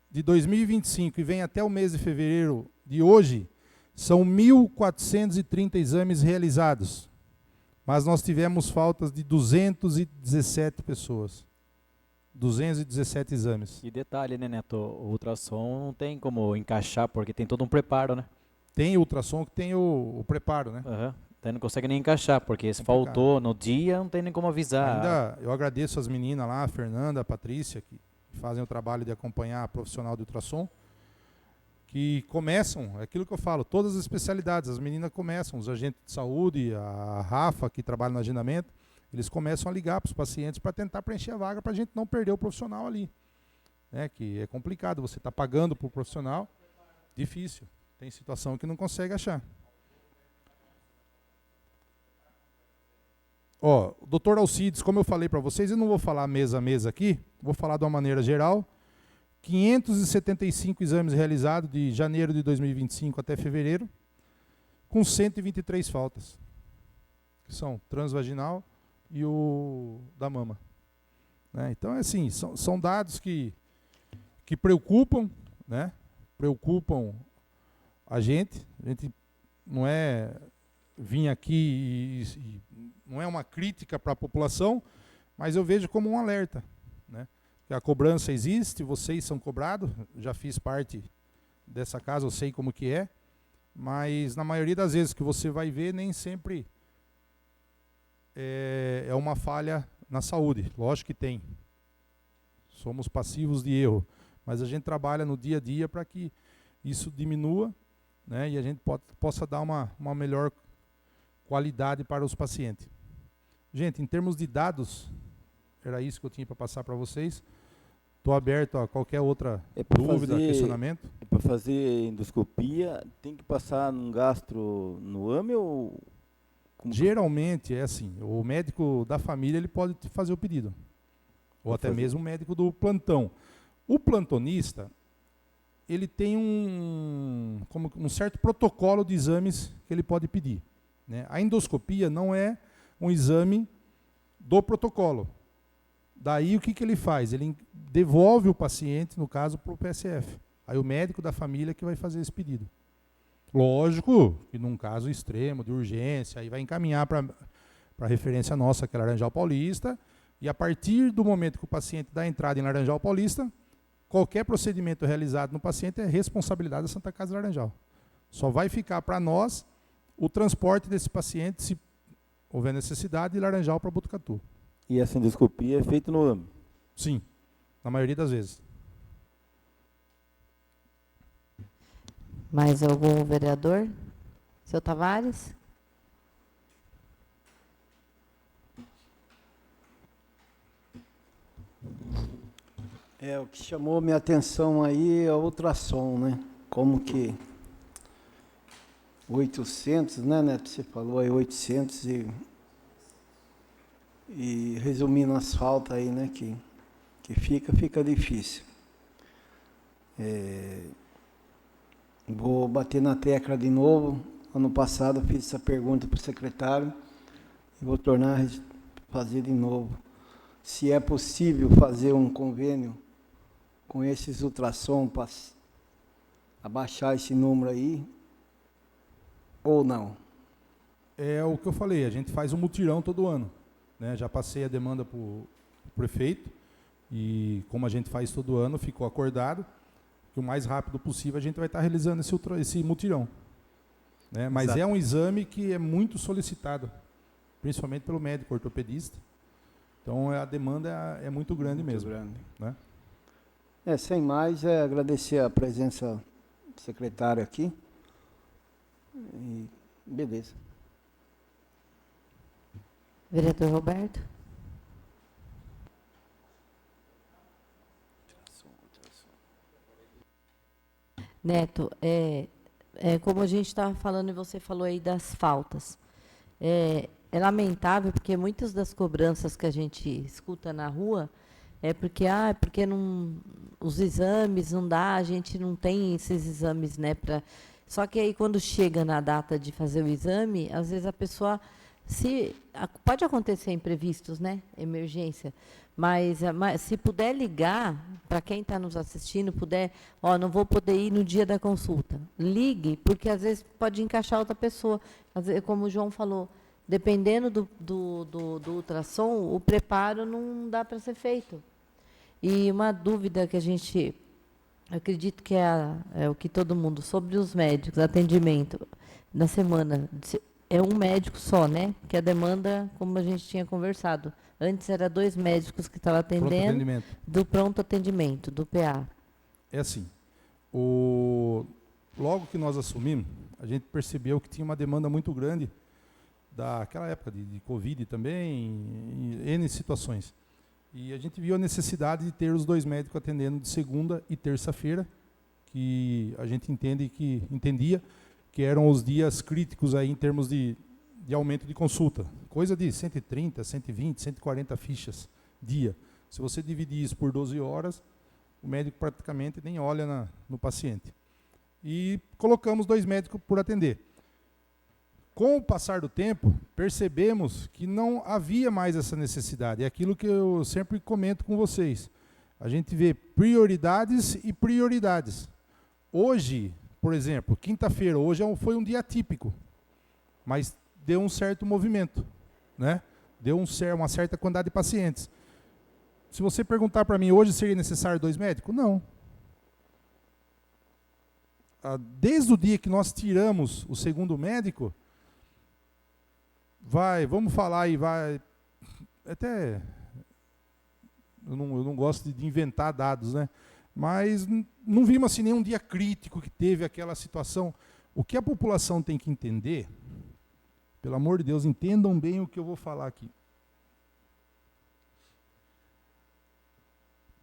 de 2025 e vem até o mês de fevereiro de hoje, são 1.430 exames realizados. Mas nós tivemos faltas de 217 pessoas. 217 exames. E detalhe, né, Neto? O ultrassom não tem como encaixar, porque tem todo um preparo, né? Tem ultrassom que tem o preparo, né? Aham. Então não consegue nem encaixar, porque se Complicado. faltou no dia, não tem nem como avisar. Ainda eu agradeço as meninas lá, a Fernanda, a Patrícia, que fazem o trabalho de acompanhar a profissional de ultrassom, que começam, é aquilo que eu falo, todas as especialidades, as meninas começam, os agentes de saúde, a Rafa, que trabalha no agendamento, eles começam a ligar para os pacientes para tentar preencher a vaga para a gente não perder o profissional ali. Né? Que é complicado, você está pagando para o profissional, difícil, tem situação que não consegue achar. Ó, o doutor Alcides, como eu falei para vocês, eu não vou falar mês a mês aqui, vou falar de uma maneira geral. 575 exames realizados de janeiro de 2025 até fevereiro, com 123 faltas, que são transvaginal e o da mama. Né? Então, é assim, são dados que preocupam, né? Preocupam a gente não é vir aqui e não é uma crítica para a população, mas eu vejo como um alerta, né? Que a cobrança existe, vocês são cobrados, já fiz parte dessa casa, eu sei como que é, mas na maioria das vezes que você vai ver, nem sempre é uma falha na saúde. Lógico que tem. Somos passivos de erro, mas a gente trabalha no dia a dia para que isso diminua, né, e a gente possa dar uma melhor qualidade para os pacientes. Gente, em termos de dados, era isso que eu tinha para passar para vocês. Estou aberto a qualquer outra dúvida, questionamento. Para fazer endoscopia, tem que passar num gastro no AME ou... Geralmente é assim, o médico da família ele pode fazer o pedido. Ou até mesmo o médico do plantão. O plantonista, ele tem um certo protocolo de exames que ele pode pedir. Né? A endoscopia não é um exame do protocolo. Daí o que ele faz? Ele devolve o paciente, no caso, para o PSF. Aí o médico da família que vai fazer esse pedido. Lógico que num caso extremo, de urgência, aí vai encaminhar para a referência nossa, que é Laranjal Paulista, e a partir do momento que o paciente dá entrada em Laranjal Paulista, qualquer procedimento realizado no paciente é responsabilidade da Santa Casa de Laranjal. Só vai ficar para nós o transporte desse paciente, se houver necessidade, de Laranjal para Botucatu. E essa endoscopia é feita no AME? Sim, na maioria das vezes. Mais algum vereador? Seu Tavares? O que chamou minha atenção aí é o ultrassom, né? Como que 800, né, Neto? Você falou aí 800 e resumindo as faltas aí, né, que fica difícil. Vou bater na tecla de novo. Ano passado eu fiz essa pergunta para o secretário e vou tornar a fazer de novo. Se é possível fazer um convênio com esses ultrassom para abaixar esse número aí, ou não? É o que eu falei, a gente faz um mutirão todo ano. Né? Já passei a demanda para o prefeito e como a gente faz todo ano, ficou acordado que o mais rápido possível a gente vai estar realizando esse mutirão. Né? Mas Exato. é um exame que é muito solicitado, principalmente pelo médico ortopedista. Então a demanda é muito grande mesmo. Grande. Né? Sem mais, agradecer a presença do secretário aqui. E beleza. Vereador Roberto? Neto, como a gente estava falando e você falou aí das faltas, É lamentável, porque muitas das cobranças que a gente escuta na rua é porque não, os exames não dá, a gente não tem esses exames, né? Só que aí, quando chega na data de fazer o exame, às vezes a pessoa... pode acontecer imprevistos, né? Emergência. Mas se puder ligar, para quem está nos assistindo, não vou poder ir no dia da consulta. Ligue, porque às vezes pode encaixar outra pessoa. Às vezes, como o João falou, dependendo do ultrassom, o preparo não dá para ser feito. E uma dúvida que a gente, acredito que é o que todo mundo, sobre os médicos, atendimento na semana, é um médico só, né? Que a demanda, como a gente tinha conversado, antes era 2 médicos que estavam atendendo, do pronto atendimento, do PA. É assim, logo que nós assumimos, a gente percebeu que tinha uma demanda muito grande daquela época de Covid também, em N situações. E a gente viu a necessidade de ter os 2 médicos atendendo de segunda e terça-feira, que a gente entendia que eram os dias críticos aí em termos de aumento de consulta. Coisa de 130, 120, 140 fichas dia. Se você dividir isso por 12 horas, o médico praticamente nem olha no paciente. E colocamos 2 médicos por atender. Com o passar do tempo, percebemos que não havia mais essa necessidade. É aquilo que eu sempre comento com vocês. A gente vê prioridades e prioridades. Hoje, por exemplo, quinta-feira, hoje foi um dia atípico, mas deu um certo movimento, né? Deu uma certa quantidade de pacientes. Se você perguntar para mim, hoje seria necessário 2 médicos? Não. Desde o dia que nós tiramos o segundo médico, vamos falar aí, até, eu não gosto de inventar dados, né? Mas não vimos assim nenhum dia crítico que teve aquela situação. O que a população tem que entender, pelo amor de Deus, entendam bem o que eu vou falar aqui.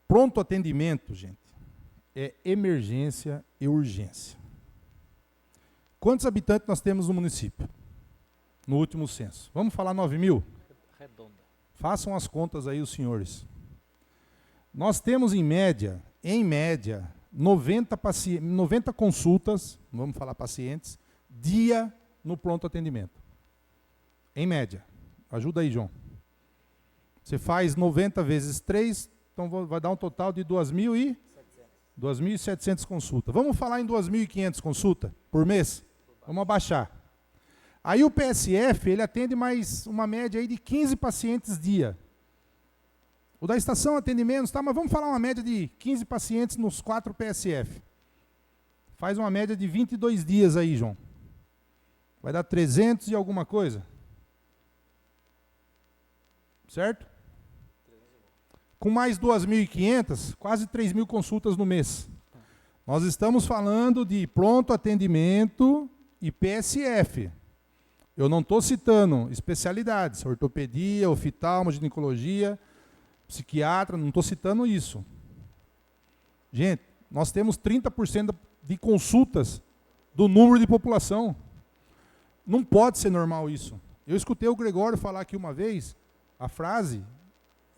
Pronto atendimento, gente, é emergência e urgência. Quantos habitantes nós temos no município? No último censo. Vamos falar 9.000? Redonda. Façam as contas aí, os senhores. Nós temos em média, 90 consultas, vamos falar pacientes, dia no pronto atendimento. Em média. Ajuda aí, João. Você faz 90 vezes 3, então vai dar um total de 2.700 consultas. Vamos falar em 2.500 consultas por mês? Vamos abaixar. Aí o PSF, ele atende mais uma média aí de 15 pacientes dia. O da estação atende menos, tá? Mas vamos falar uma média de 15 pacientes nos 4 PSF. Faz uma média de 22 dias aí, João. Vai dar 300 e alguma coisa. Certo? Com mais 2.500, quase 3.000 consultas no mês. Nós estamos falando de pronto atendimento e PSF. Eu não estou citando especialidades, ortopedia, oftalmo, ginecologia, psiquiatra, não estou citando isso. Gente, nós temos 30% de consultas do número de população. Não pode ser normal isso. Eu escutei o Gregório falar aqui uma vez, a frase,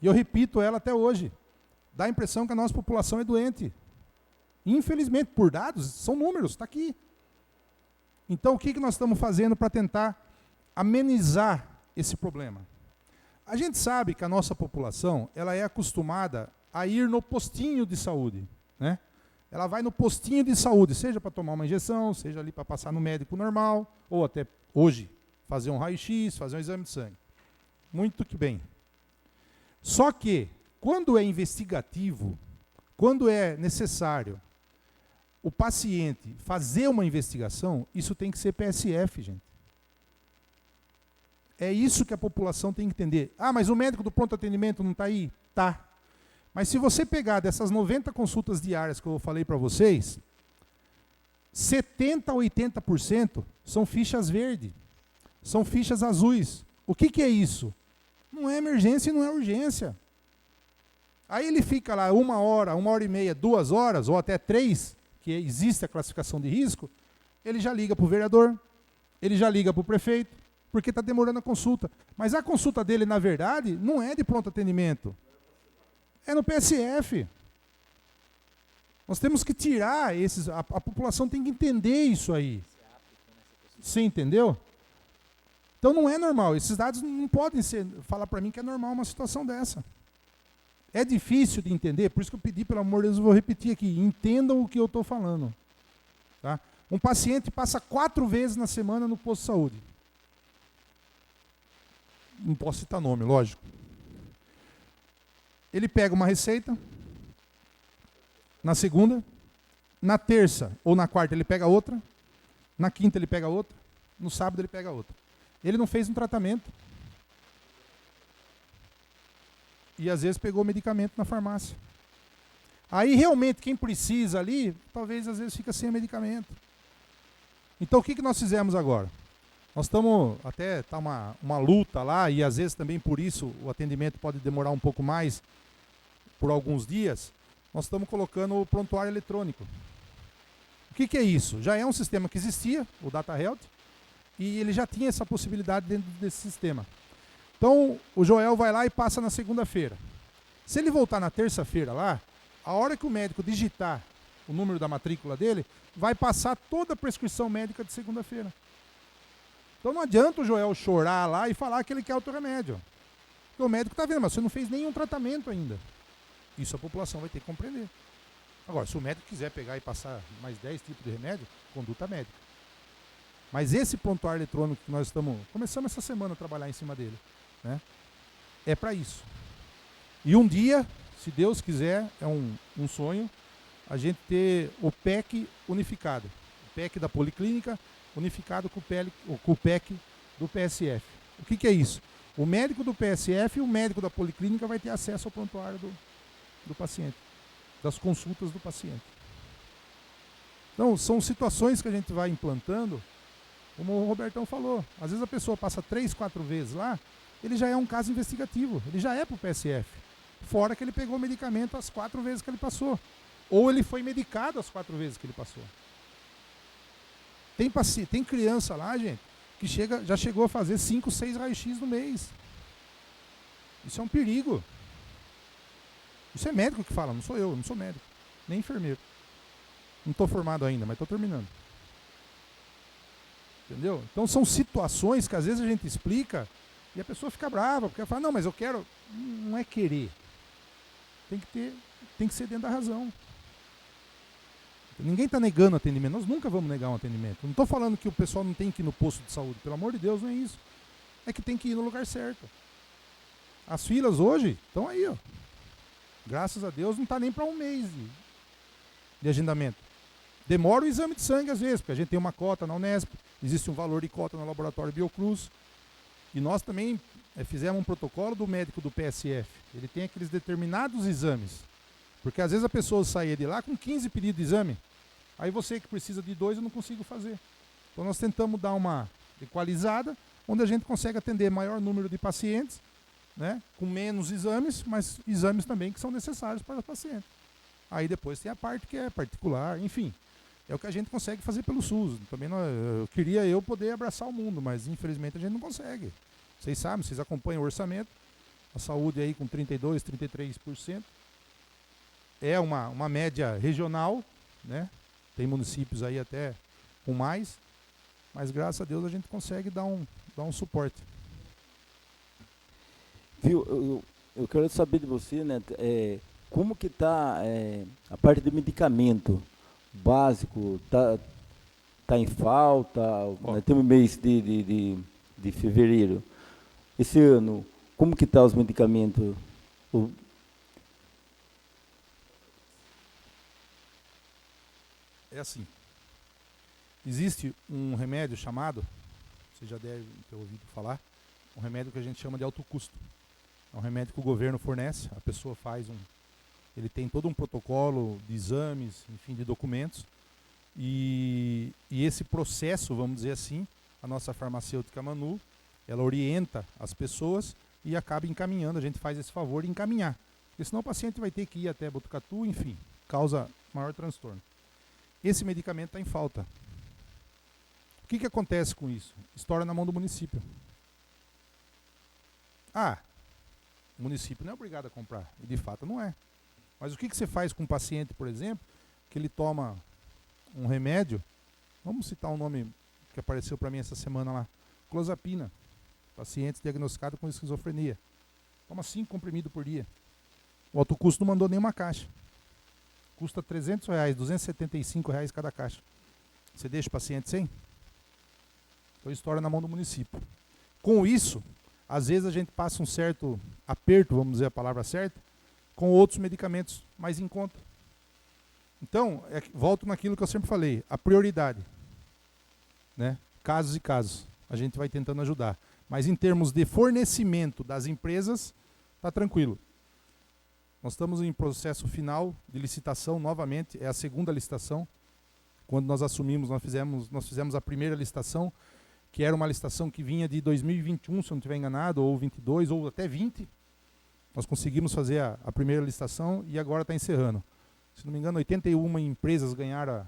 e eu repito ela até hoje. Dá a impressão que a nossa população é doente. Infelizmente, por dados, são números, está aqui. Então, o que nós estamos fazendo para tentar amenizar esse problema? A gente sabe que a nossa população, ela é acostumada a ir no postinho de saúde, né? Ela vai no postinho de saúde, seja para tomar uma injeção, seja ali para passar no médico normal, ou até hoje, fazer um raio-x, fazer um exame de sangue. Muito que bem. Só que, quando é investigativo, quando é necessário o paciente fazer uma investigação, isso tem que ser PSF, gente. É isso que a população tem que entender. Ah, mas o médico do pronto atendimento não está aí? Tá. Mas se você pegar dessas 90 consultas diárias que eu falei para vocês, 70% a 80% são fichas verdes, são fichas azuis. O que é isso? Não é emergência e não é urgência. Aí ele fica lá 1 hora, 1h30, 2 horas, ou até 3, que existe a classificação de risco, ele já liga para o vereador, ele já liga para o prefeito, porque está demorando a consulta. Mas a consulta dele, na verdade, não é de pronto atendimento. É no PSF. Nós temos que tirar esses... A população tem que entender isso aí. Você entendeu? Então não é normal. Esses dados não podem falar para mim que é normal uma situação dessa. É difícil de entender, por isso que eu pedi, pelo amor de Deus, eu vou repetir aqui. Entendam o que eu estou falando. Tá? Um paciente passa 4 vezes na semana no posto de saúde. Não posso citar nome, lógico. Ele pega uma receita, na segunda, na terça ou na quarta ele pega outra, na quinta ele pega outra, no sábado ele pega outra. Ele não fez um tratamento. E às vezes pegou medicamento na farmácia. Aí realmente quem precisa ali, talvez às vezes fica sem medicamento. Então o que nós fizemos agora? Nós estamos, até está uma luta lá, e às vezes também por isso o atendimento pode demorar um pouco mais, por alguns dias, nós estamos colocando o prontuário eletrônico. O que é isso? Já é um sistema que existia, o Data Health, e ele já tinha essa possibilidade dentro desse sistema. Então, o Joel vai lá e passa na segunda-feira. Se ele voltar na terça-feira lá, a hora que o médico digitar o número da matrícula dele, vai passar toda a prescrição médica de segunda-feira. Então não adianta o Joel chorar lá e falar que ele quer outro remédio. Porque o médico está vendo, mas você não fez nenhum tratamento ainda. Isso a população vai ter que compreender. Agora, se o médico quiser pegar e passar mais 10 tipos de remédio, conduta médica. Mas esse prontuário eletrônico que nós começamos essa semana a trabalhar em cima dele, né, é para isso. E um dia, se Deus quiser, é um sonho, a gente ter o PEC unificado. O PEC da Policlínica unificado com o PEC do PSF. O que é isso? O médico do PSF e o médico da Policlínica vai ter acesso ao prontuário do paciente, das consultas do paciente. Então, são situações que a gente vai implantando, como o Robertão falou. Às vezes a pessoa passa 3, 4 vezes lá, ele já é um caso investigativo, ele já é para o PSF. Fora que ele pegou medicamento as 4 vezes que ele passou. Ou ele foi medicado as 4 vezes que ele passou. Tem criança lá, gente, que já chegou a fazer 5, 6 raio-x no mês. Isso é um perigo. Isso é médico que fala, não sou eu não sou médico, nem enfermeiro. Não estou formado ainda, mas estou terminando. Entendeu? Então são situações que às vezes a gente explica e a pessoa fica brava, porque ela fala, não, mas eu quero. Não é querer. Tem que ser dentro da razão. Ninguém está negando atendimento, nós nunca vamos negar um atendimento. Não estou falando que o pessoal não tem que ir no posto de saúde, pelo amor de Deus, não é isso. É que tem que ir no lugar certo. As filas hoje estão aí, ó. Graças a Deus não está nem para um mês de agendamento. Demora o exame de sangue às vezes, porque a gente tem uma cota na Unesp, existe um valor de cota no laboratório Biocruz. E nós também fizemos um protocolo do médico do PSF. Ele tem aqueles determinados exames. Porque às vezes a pessoa saía de lá com 15 pedidos de exame. Aí você que precisa de 2, eu não consigo fazer. Então nós tentamos dar uma equalizada, onde a gente consegue atender maior número de pacientes, né, com menos exames, mas exames também que são necessários para o paciente. Aí depois tem a parte que é particular, enfim. É o que a gente consegue fazer pelo SUS. Também eu queria poder abraçar o mundo, mas infelizmente a gente não consegue. Vocês sabem, vocês acompanham o orçamento. A saúde aí com 32%, 33%. É uma média regional, né? Tem municípios aí até com mais, mas graças a Deus a gente consegue dar um suporte. Viu, eu quero saber de você, né, como que está a parte de medicamento básico, tá em falta, né, temos o mês de fevereiro. Esse ano, como que está os medicamentos? É assim, existe um remédio chamado, você já deve ter ouvido falar, um remédio que a gente chama de alto custo. É um remédio que o governo fornece, a pessoa faz ele tem todo um protocolo de exames, enfim, de documentos, e esse processo, vamos dizer assim, a nossa farmacêutica Manu, ela orienta as pessoas e acaba encaminhando, a gente faz esse favor de encaminhar, porque senão o paciente vai ter que ir até Botucatu, enfim, causa maior transtorno. Esse medicamento está em falta. O que acontece com isso? Estoura na mão do município. O município não é obrigado a comprar, e de fato não é. Mas o que você faz com um paciente, por exemplo, que ele toma um remédio, vamos citar um nome que apareceu para mim essa semana lá, clozapina, paciente diagnosticado com esquizofrenia. Toma 5 comprimidos por dia. O alto custo não mandou nenhuma caixa. Custa R$300, R$275 cada caixa. Você deixa o paciente sem? Então estoura na mão do município. Com isso, às vezes a gente passa um certo aperto, vamos dizer a palavra certa, com outros medicamentos mais em conta. Então, volto naquilo que eu sempre falei, a prioridade. Né? Casos e casos. A gente vai tentando ajudar. Mas em termos de fornecimento das empresas, está tranquilo. Nós estamos em processo final de licitação novamente, é a segunda licitação. Quando nós assumimos, nós fizemos a primeira licitação, que era uma licitação que vinha de 2021, se eu não estiver enganado, ou 22, ou até 20. Nós conseguimos fazer a primeira licitação e agora está encerrando. Se não me engano, 81 empresas ganharam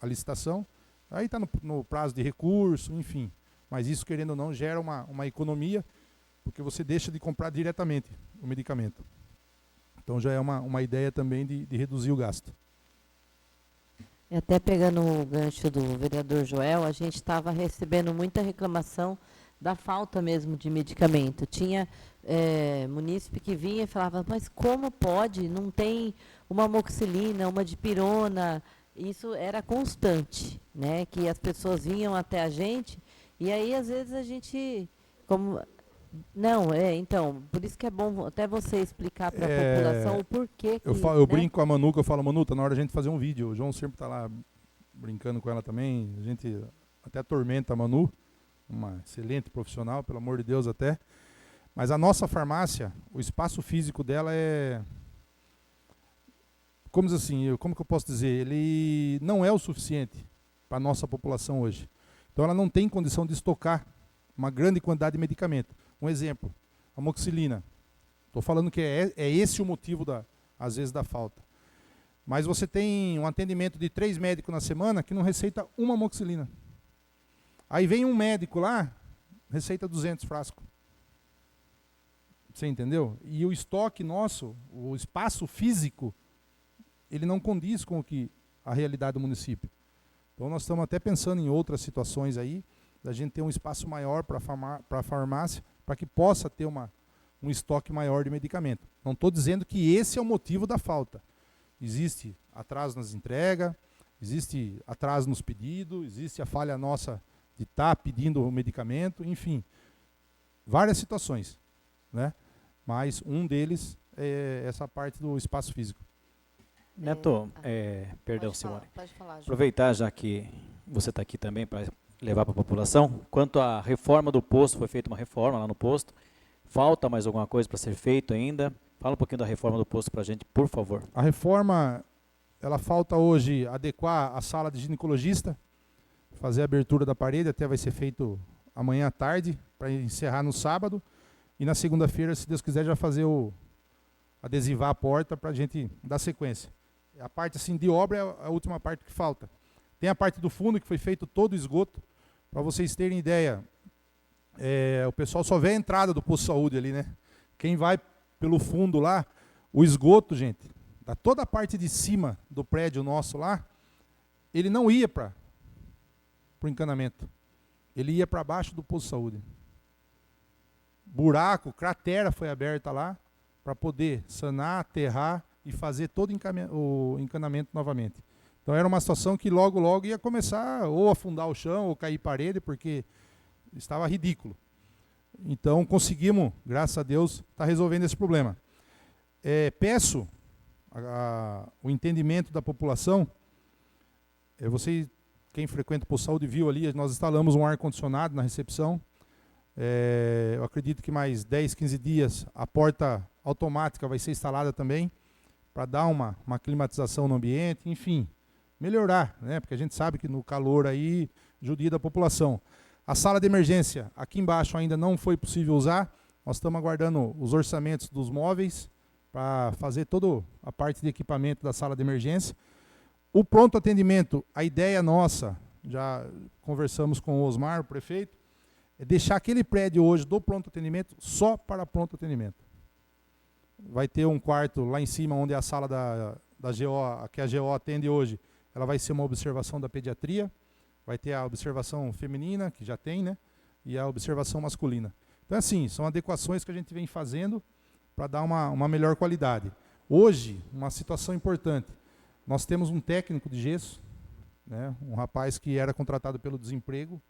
a licitação. Aí está no prazo de recurso, enfim. Mas isso, querendo ou não, gera uma economia, porque você deixa de comprar diretamente o medicamento. Então já é uma ideia também de reduzir o gasto. E até pegando o gancho do vereador Joel, a gente estava recebendo muita reclamação da falta mesmo de medicamento. Tinha munícipe que vinha e falava, mas como pode? Não tem uma amoxicilina, uma dipirona. Isso era constante, né? Que as pessoas vinham até a gente e aí às vezes a gente... Então, por isso que é bom até você explicar para a população o porquê que... Eu brinco com a Manu, que eu falo, Manu, tá na hora de a gente fazer um vídeo. O João sempre está lá brincando com ela também. A gente até atormenta a Manu, uma excelente profissional, pelo amor de Deus até. Mas a nossa farmácia, o espaço físico dela é... Como que eu posso dizer? Ele não é o suficiente para a nossa população hoje. Então ela não tem condição de estocar uma grande quantidade de medicamento. Um exemplo, amoxicilina. Estou falando que é esse o motivo, às vezes, da falta. Mas você tem um atendimento de 3 médicos na semana que não receita uma amoxicilina. Aí vem um médico lá, receita 200 frascos. Você entendeu? E o estoque nosso, o espaço físico, ele não condiz com a realidade do município. Então nós estamos até pensando em outras situações aí, da gente ter um espaço maior para a farmácia, para que possa ter um estoque maior de medicamento. Não estou dizendo que esse é o motivo da falta. Existe atraso nas entregas, existe atraso nos pedidos, existe a falha nossa de estar pedindo o medicamento, enfim, várias situações, né? Mas um deles é essa parte do espaço físico. Neto, perdão, Simone. Pode falar, João. Aproveitar já que você está aqui também para levar para a população. Quanto à reforma do posto, foi feita uma reforma lá no posto. Falta mais alguma coisa para ser feito ainda? Fala um pouquinho da reforma do posto para a gente, por favor. A reforma, ela falta hoje adequar a sala de ginecologista, fazer a abertura da parede, até vai ser feito amanhã à tarde, para encerrar no sábado. E na segunda-feira, se Deus quiser, já fazer adesivar a porta para a gente dar sequência. A parte assim, de obra é a última parte que falta. Tem a parte do fundo, que foi feito todo o esgoto. Para vocês terem ideia, o pessoal só vê a entrada do posto de saúde ali, né? Quem vai pelo fundo lá, o esgoto, gente, da toda a parte de cima do prédio nosso lá, ele não ia para o encanamento. Ele ia para baixo do posto de saúde. Buraco, cratera foi aberta lá, para poder sanar, aterrar e fazer todo o encanamento novamente. Então era uma situação que logo, logo ia começar ou a afundar o chão ou cair parede, porque estava ridículo. Então conseguimos, graças a Deus, estar resolvendo esse problema. Peço o entendimento da população. Você, quem frequenta o posto de saúde, viu ali, nós instalamos um ar-condicionado na recepção. Eu acredito que mais 10, 15 dias a porta automática vai ser instalada também, para dar uma climatização no ambiente, enfim, melhorar, né? Porque a gente sabe que no calor aí judia da população. A sala de emergência, aqui embaixo ainda não foi possível usar, nós estamos aguardando os orçamentos dos móveis para fazer toda a parte de equipamento da sala de emergência. O pronto atendimento, a ideia nossa, já conversamos com o Osmar, o prefeito, é deixar aquele prédio hoje do pronto atendimento só para pronto atendimento. Vai ter um quarto lá em cima, onde é a sala da GO, que a GO atende hoje, ela vai ser uma observação da pediatria, vai ter a observação feminina, que já tem, né? E a observação masculina. Então, assim, são adequações que a gente vem fazendo para dar uma melhor qualidade. Hoje, uma situação importante, nós temos um técnico de gesso, né? Um rapaz que era contratado pelo desemprego,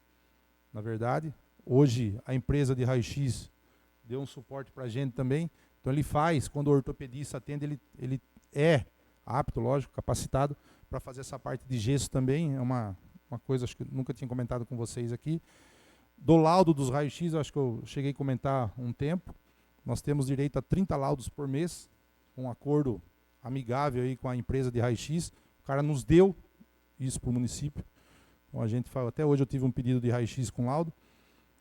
na verdade. Hoje, a empresa de raio-x deu um suporte para a gente também. Então, ele faz, quando o ortopedista atende, ele é apto, lógico, capacitado, para fazer essa parte de gesso também. É uma coisa, acho que nunca tinha comentado com vocês aqui. Do laudo dos raios-x, acho que eu cheguei a comentar um tempo. Nós temos direito a 30 laudos por mês, um acordo amigável aí com a empresa de raio-x. O cara nos deu isso para o município. Então, a gente fala, até hoje eu tive um pedido de raio-x com laudo.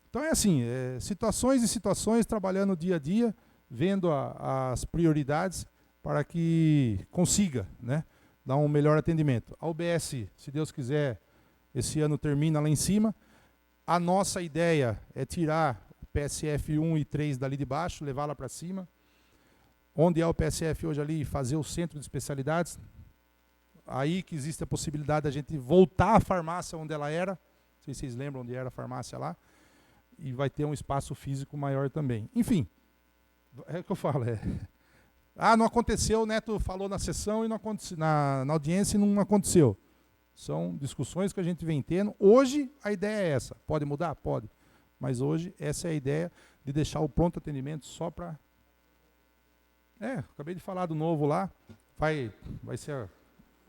Então, é assim, situações e situações, trabalhando dia a dia, vendo as prioridades para que consiga, né, dar um melhor atendimento. A UBS, se Deus quiser, esse ano termina lá em cima. A nossa ideia é tirar o PSF 1 e 3 dali de baixo, levá-la para cima. Onde é o PSF hoje ali, fazer o centro de especialidades. Aí que existe a possibilidade da gente voltar à farmácia onde ela era. Não sei se vocês lembram onde era a farmácia lá. E vai ter um espaço físico maior também. Enfim, é o que eu falo. Não aconteceu, o Neto falou na sessão e não aconteceu, na audiência e não aconteceu. São discussões que a gente vem tendo. Hoje a ideia é essa. Pode mudar? Pode. Mas hoje essa é a ideia de deixar o pronto atendimento só para... acabei de falar do novo lá. Vai ser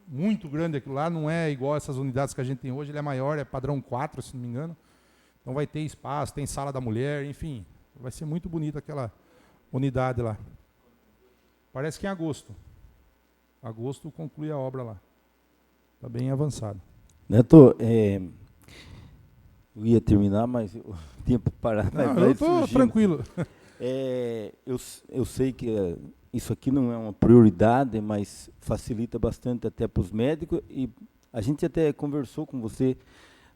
muito grande aquilo lá. Não é igual essas unidades que a gente tem hoje. Ele é maior, é padrão 4, se não me engano. Então vai ter espaço, tem sala da mulher, enfim. Vai ser muito bonita aquela unidade lá. Parece que em agosto. Agosto conclui a obra lá. Está bem avançado. Neto, eu ia terminar, mas o tempo parar. Não, eu estou tranquilo. Eu sei que isso aqui não é uma prioridade, mas facilita bastante até para os médicos. E a gente até conversou com você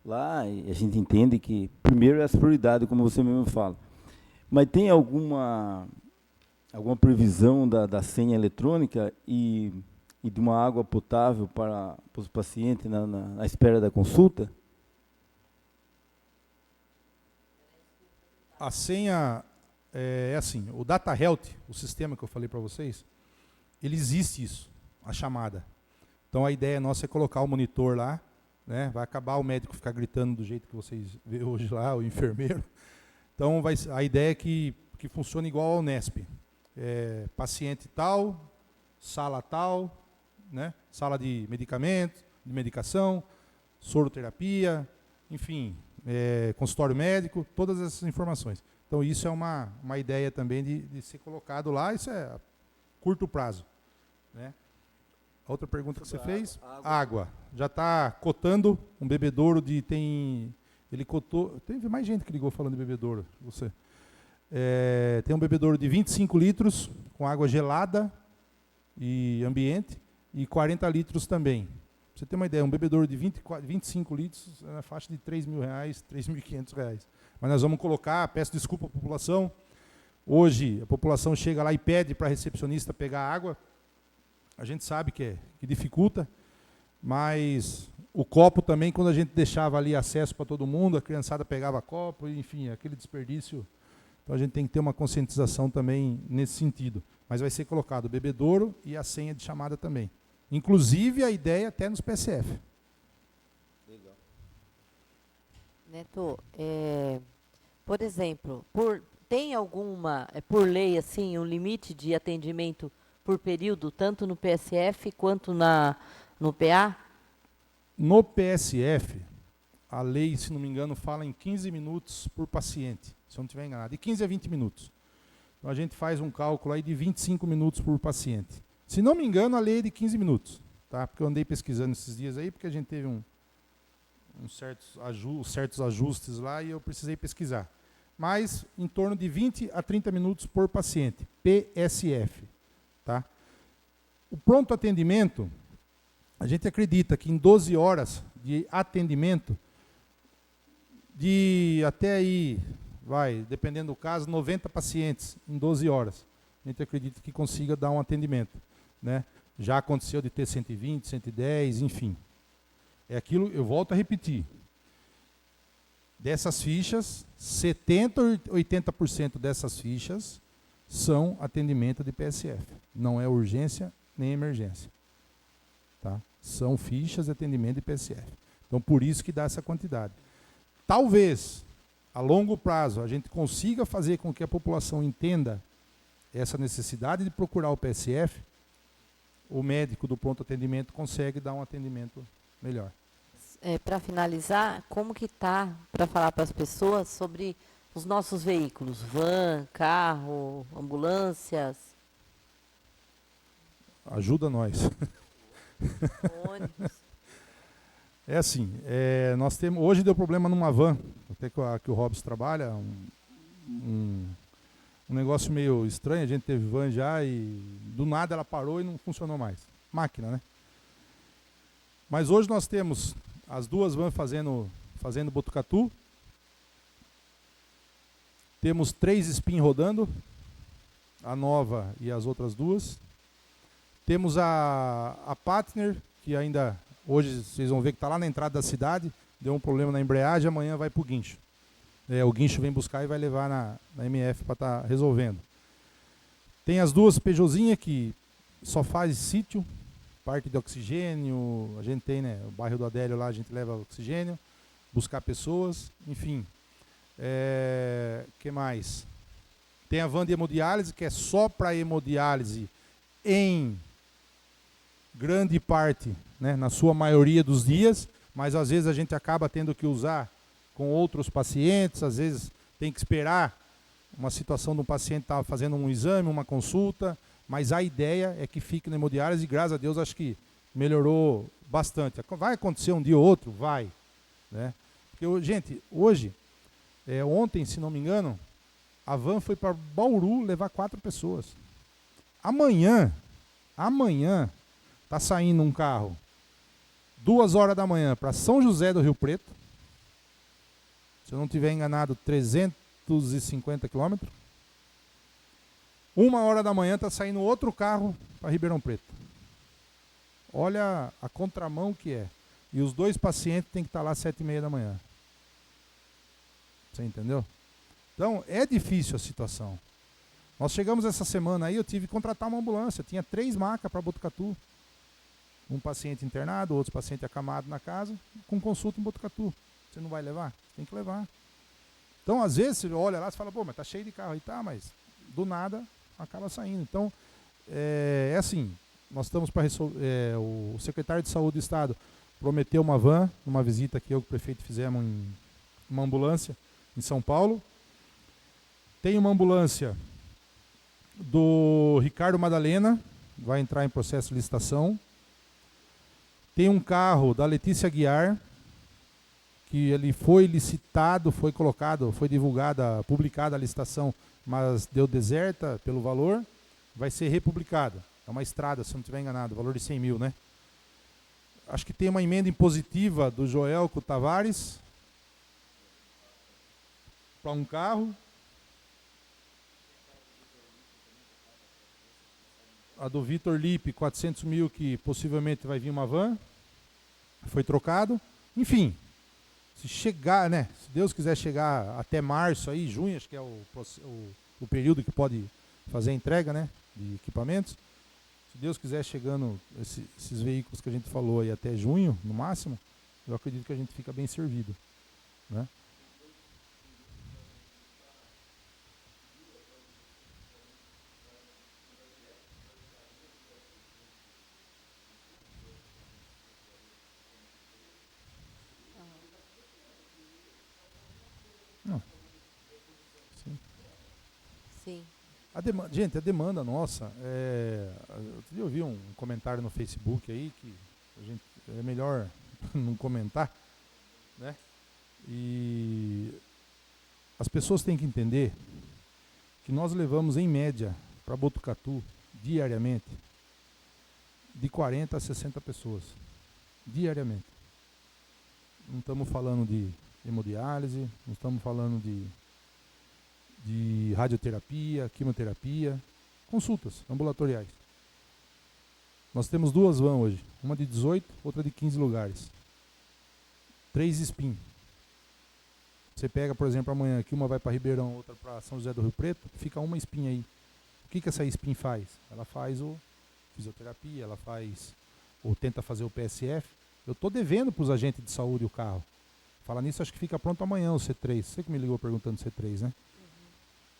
lá, e a gente entende que primeiro é as prioridades, como você mesmo fala. Mas tem alguma previsão da senha eletrônica e de uma água potável para os pacientes na espera da consulta? A senha é assim, o Data Health, o sistema que eu falei para vocês, ele existe isso, a chamada. Então a ideia nossa é colocar o monitor lá, né? Vai acabar o médico ficar gritando do jeito que vocês vê hoje lá, o enfermeiro. Então a ideia é que funcione igual ao Unesp. Paciente tal, sala tal, né? Sala de medicamentos, de medicação, soroterapia, enfim, consultório médico, todas essas informações. Então isso é uma ideia também de ser colocado lá, isso é a curto prazo, né? A outra pergunta que você fez? Água. Já está cotando um bebedouro ele cotou, teve mais gente que ligou falando de bebedouro, você. Tem um bebedouro de 25 litros, com água gelada e ambiente, e 40 litros também. Pra você ter uma ideia, um bebedouro de 25 litros é na faixa de R$3.000, R$3.500. Mas nós vamos colocar, peço desculpa à população, hoje a população chega lá e pede para a recepcionista pegar água, a gente sabe que dificulta, mas o copo também, quando a gente deixava ali acesso para todo mundo, a criançada pegava copo, enfim, aquele desperdício. Então a gente tem que ter uma conscientização também nesse sentido. Mas vai ser colocado o bebedouro e a senha de chamada também. Inclusive a ideia até nos PSF. Legal. Neto, por exemplo, tem alguma, por lei, assim, um limite de atendimento por período, tanto no PSF quanto no PA? No PSF, a lei, se não me engano, fala em 15 minutos por paciente, se eu não estiver enganado, de 15 a 20 minutos. Então a gente faz um cálculo aí de 25 minutos por paciente. Se não me engano, a lei é de 15 minutos, tá? Porque eu andei pesquisando esses dias aí, porque a gente teve certos ajustes lá e eu precisei pesquisar. Mas em torno de 20 a 30 minutos por paciente, PSF. Tá? O pronto atendimento, A gente acredita que em 12 horas de atendimento, de até aí, dependendo do caso, 90 pacientes em 12 horas. A gente acredita que consiga dar um atendimento, né? Já aconteceu de ter 120, 110, enfim. É aquilo, eu volto a repetir. Dessas fichas, 70% ou 80% dessas fichas são atendimento de PSF. Não é urgência nem emergência. Tá? São fichas de atendimento de PSF. Então, por isso que dá essa quantidade. Talvez, a longo prazo, a gente consiga fazer com que a população entenda essa necessidade de procurar o PSF, o médico do pronto atendimento consegue dar um atendimento melhor. Para finalizar, como que tá para falar para as pessoas sobre os nossos veículos, van, carro, ambulâncias, Ajuda nós. ônibus? É assim, nós temos, hoje deu problema numa van, até que o Robson trabalha, um negócio meio estranho, a gente teve van já e do nada ela parou e não funcionou mais. Máquina, né? Mas hoje nós temos as duas vans fazendo Botucatu, temos 3 spin rodando, a nova e as outras duas. Temos a Partner, que ainda, hoje vocês vão ver que está lá na entrada da cidade, deu um problema na embreagem, amanhã vai para o guincho. O guincho vem buscar e vai levar na MF para estar resolvendo. Tem as duas Peugeotzinhas que só faz sítio, parte de oxigênio, a gente tem, né, o bairro do Adélio lá, a gente leva oxigênio, buscar pessoas, enfim. Que mais? Tem a van de hemodiálise, que é só para hemodiálise em grande parte, né, na sua maioria dos dias, mas às vezes a gente acaba tendo que usar com outros pacientes, às vezes tem que esperar uma situação de um paciente estar fazendo um exame, uma consulta, mas a ideia é que fique na hemodiálise e graças a Deus acho que melhorou bastante. Vai acontecer um dia ou outro? Vai. Né? Porque, gente, hoje, ontem, se não me engano, a van foi para Bauru levar 4 pessoas. Amanhã, está saindo um carro 2 horas da manhã para São José do Rio Preto, se eu não estiver enganado, 350 quilômetros. 1 hora da manhã está saindo outro carro para Ribeirão Preto. Olha a contramão que é. E os 2 pacientes têm que estar lá às 7h30 da manhã. Você entendeu? Então, é difícil a situação. Nós chegamos essa semana aí, eu tive que contratar uma ambulância. Tinha 3 macas para Botucatu. Um paciente internado, outro paciente acamado na casa, com consulta em Botucatu. Você não vai levar? Tem que levar. Então, às vezes, você olha lá e fala, pô, mas tá cheio de carro aí, tá, mas do nada acaba saindo. Então, é assim, nós estamos para resolver, o secretário de Saúde do Estado prometeu uma van, numa visita que eu e o prefeito fizemos em uma ambulância em São Paulo. Tem uma ambulância do Ricardo Madalena, vai entrar em processo de licitação. Tem um carro da Letícia Guiar, que ele foi licitado, foi colocado, foi divulgada, publicada a licitação, mas deu deserta pelo valor, vai ser republicada. É uma estrada, se eu não estiver enganado, valor de 100 mil, né? Acho que tem uma emenda impositiva do Joelco Tavares para um carro. A do Vitor Lipe, 400 mil, que possivelmente vai vir uma van. Foi trocado. Enfim, se chegar, né? Se Deus quiser chegar até março, aí, junho, acho que é o período que pode fazer a entrega, né? De equipamentos. Se Deus quiser chegando esses veículos que a gente falou aí até junho, no máximo, eu acredito que a gente fica bem servido. Né? Não. Sim. Sim. Gente, a demanda nossa, eu vi um comentário no Facebook aí que a gente, é melhor não comentar, né? E as pessoas têm que entender que nós levamos em média para Botucatu diariamente de 40 a 60 pessoas. Diariamente. Não estamos falando de hemodiálise, não estamos falando de radioterapia, quimioterapia, consultas ambulatoriais. Nós temos 2 vans hoje, uma de 18, outra de 15 lugares. 3 SPIN. Você pega, por exemplo, amanhã aqui, uma vai para Ribeirão, outra para São José do Rio Preto, fica uma SPIN aí. O que essa SPIN faz? Ela faz o fisioterapia, ela faz, ou tenta fazer o PSF. Eu estou devendo para os agentes de saúde o carro. Falar nisso, acho que fica pronto amanhã o C3. Você que me ligou perguntando C3, né?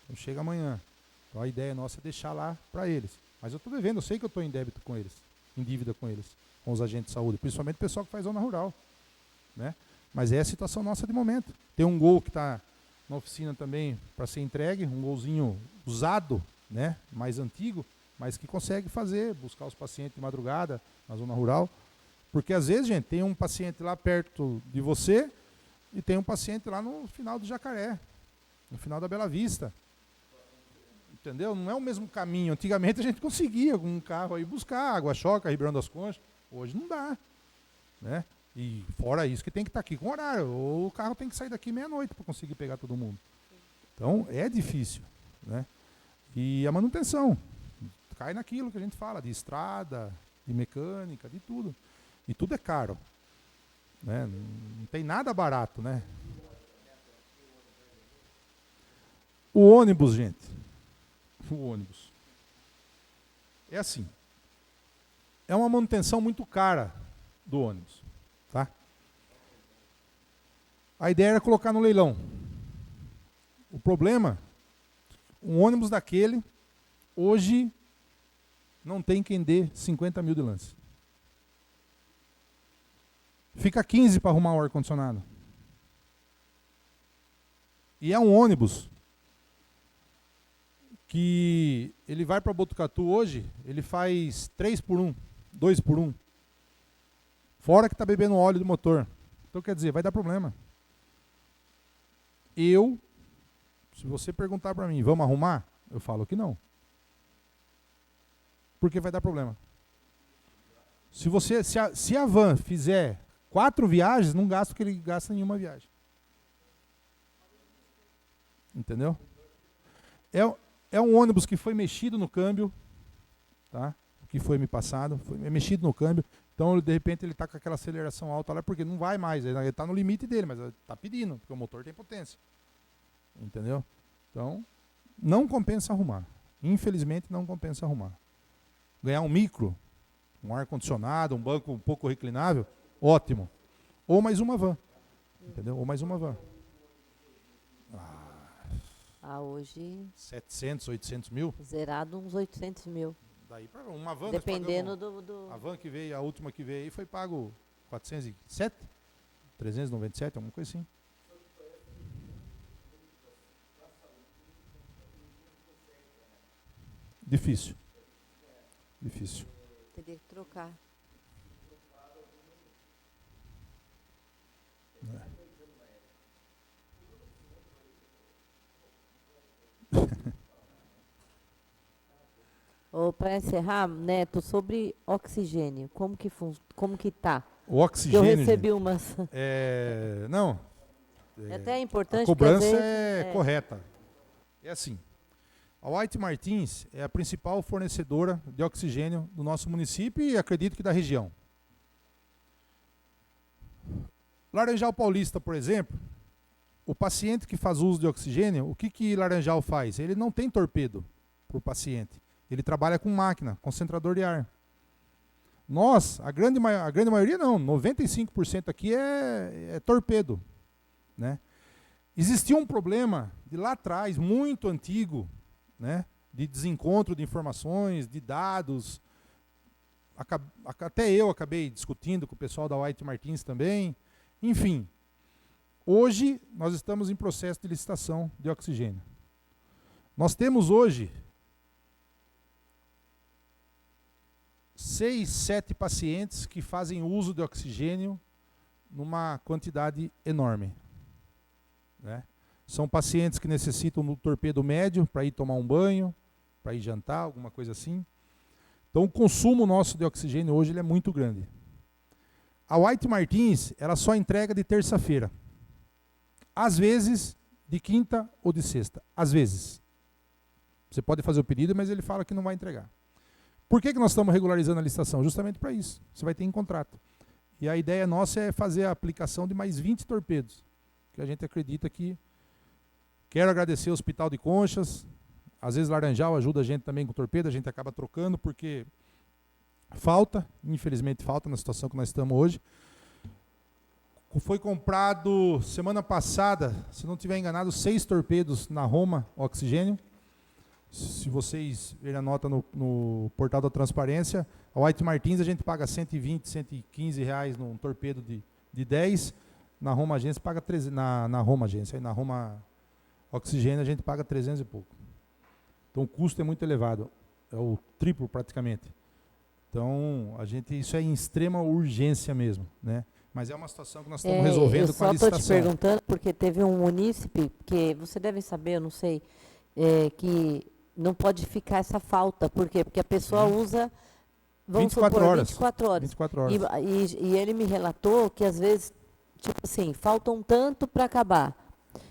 Então chega amanhã. Então a ideia nossa é deixar lá para eles. Mas eu estou devendo, eu sei que eu estou em débito com eles, em dívida com eles, com os agentes de saúde, principalmente o pessoal que faz zona rural, né? Mas é a situação nossa de momento. Tem um Gol que está na oficina também para ser entregue, um Golzinho usado, né? Mais antigo, mas que consegue buscar os pacientes de madrugada na zona rural. Porque às vezes, gente, tem um paciente lá perto de você e tem um paciente lá no final do Jacaré, no final da Bela Vista. Entendeu? Não é o mesmo caminho. Antigamente a gente conseguia com um carro aí buscar Água Choca, Ribeirão das Conchas. Hoje não dá, né? E fora isso que tem que estar aqui com horário. Ou o carro tem que sair daqui meia-noite para conseguir pegar todo mundo. Então é difícil, né? E a manutenção cai naquilo que a gente fala de estrada, de mecânica, de tudo. E tudo é caro, né? Não tem nada barato, né? O ônibus, gente. O ônibus. É assim. É uma manutenção muito cara do ônibus, tá? A ideia era colocar no leilão. O problema, um ônibus daquele, hoje, não tem quem dê 50 mil de lance. Fica 15 para arrumar o ar-condicionado. E é um ônibus que ele vai para Botucatu hoje, ele faz 3 por 1, 2 por 1. Fora que está bebendo óleo do motor. Então quer dizer, vai dar problema. Se você perguntar para mim, vamos arrumar? Eu falo que não. Porque vai dar problema. Se a van fizer 4 viagens, não gasta o que ele gasta em uma viagem. Entendeu? É um ônibus que foi mexido no câmbio, tá? O que foi me passado, foi mexido no câmbio. Então, de repente, ele está com aquela aceleração alta lá, porque não vai mais. Ele está no limite dele, mas está pedindo, porque o motor tem potência. Entendeu? Então, não compensa arrumar. Infelizmente, não compensa arrumar. Ganhar um micro, um ar-condicionado, um banco um pouco reclinável, ótimo. Ou mais uma van. Entendeu? Ou mais uma van. Hoje, 700, 800 mil? zerado uns 800 mil. Daí para uma van. Dependendo do... A van que veio, a última que veio aí, foi pago 407? 397, alguma coisa assim. Difícil. Difícil. Teria que trocar. Para encerrar, Neto, sobre oxigênio, como que tá? O oxigênio. Eu recebi umas. Não. Até é importante. A cobrança às vezes, é correta. É assim. A White Martins é a principal fornecedora de oxigênio do nosso município e acredito que da região. Laranjal Paulista, por exemplo, o paciente que faz uso de oxigênio, o que Laranjal faz? Ele não tem torpedo para o paciente. Ele trabalha com máquina, concentrador de ar. Nós, a grande maioria não, 95% aqui é torpedo, né? Existia um problema de lá atrás, muito antigo, né? De desencontro de informações, de dados. Até eu acabei discutindo com o pessoal da White Martins também. Enfim, hoje nós estamos em processo de licitação de oxigênio. Nós temos hoje 6, 7 pacientes que fazem uso de oxigênio numa quantidade enorme, né? São pacientes que necessitam do torpedo médio para ir tomar um banho, para ir jantar, alguma coisa assim. Então o consumo nosso de oxigênio hoje ele é muito grande. A White Martins, ela só entrega de terça-feira. Às vezes, de quinta ou de sexta. Às vezes. Você pode fazer o pedido, mas ele fala que não vai entregar. Por que nós estamos regularizando a licitação? Justamente para isso. Você vai ter em contrato. E a ideia nossa é fazer a aplicação de mais 20 torpedos. Que a gente acredita que... Quero agradecer ao Hospital de Conchas. Às vezes Laranjal ajuda a gente também com torpedo. A gente acaba trocando porque falta. Infelizmente falta na situação que nós estamos hoje. Foi comprado semana passada, se não estiver enganado, 6 torpedos na Roma Oxigênio. Se vocês verem a nota no portal da transparência, a White Martins a gente paga 120, 115 reais num torpedo de 10. Na Roma Agência paga 13, na Roma Agência, aí na Roma Oxigênio a gente paga 300 e pouco. Então o custo é muito elevado, é o triplo praticamente. Então isso é em extrema urgência mesmo, né? Mas é uma situação que nós estamos resolvendo com a licitação. Eu só estou te perguntando porque teve um munícipe, que você deve saber, eu não sei, que não pode ficar essa falta. Por quê? Porque a pessoa usa, vamos 24 supor, horas. 24 horas. 24 horas. E ele me relatou que às vezes, tipo assim, faltam tanto para acabar.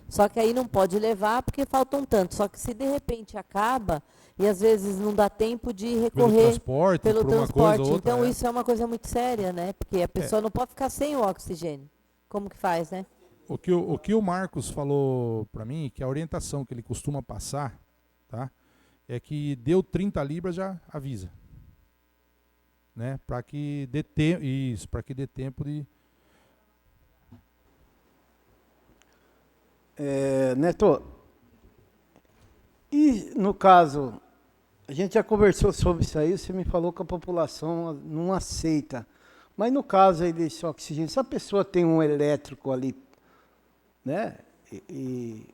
Só que aí não pode levar porque faltam tanto. Só que se de repente acaba, e às vezes não dá tempo de recorrer pelo transporte. Outra, então isso é uma coisa muito séria, né? Porque a pessoa não pode ficar sem o oxigênio. Como que faz, né? O que o Marcos falou para mim, que a orientação que ele costuma passar, tá? É que deu 30 libras já avisa. Né? Para que dê tempo de... Neto, e no caso, a gente já conversou sobre isso aí, você me falou que a população não aceita. Mas no caso aí desse oxigênio, se a pessoa tem um elétrico ali, né? E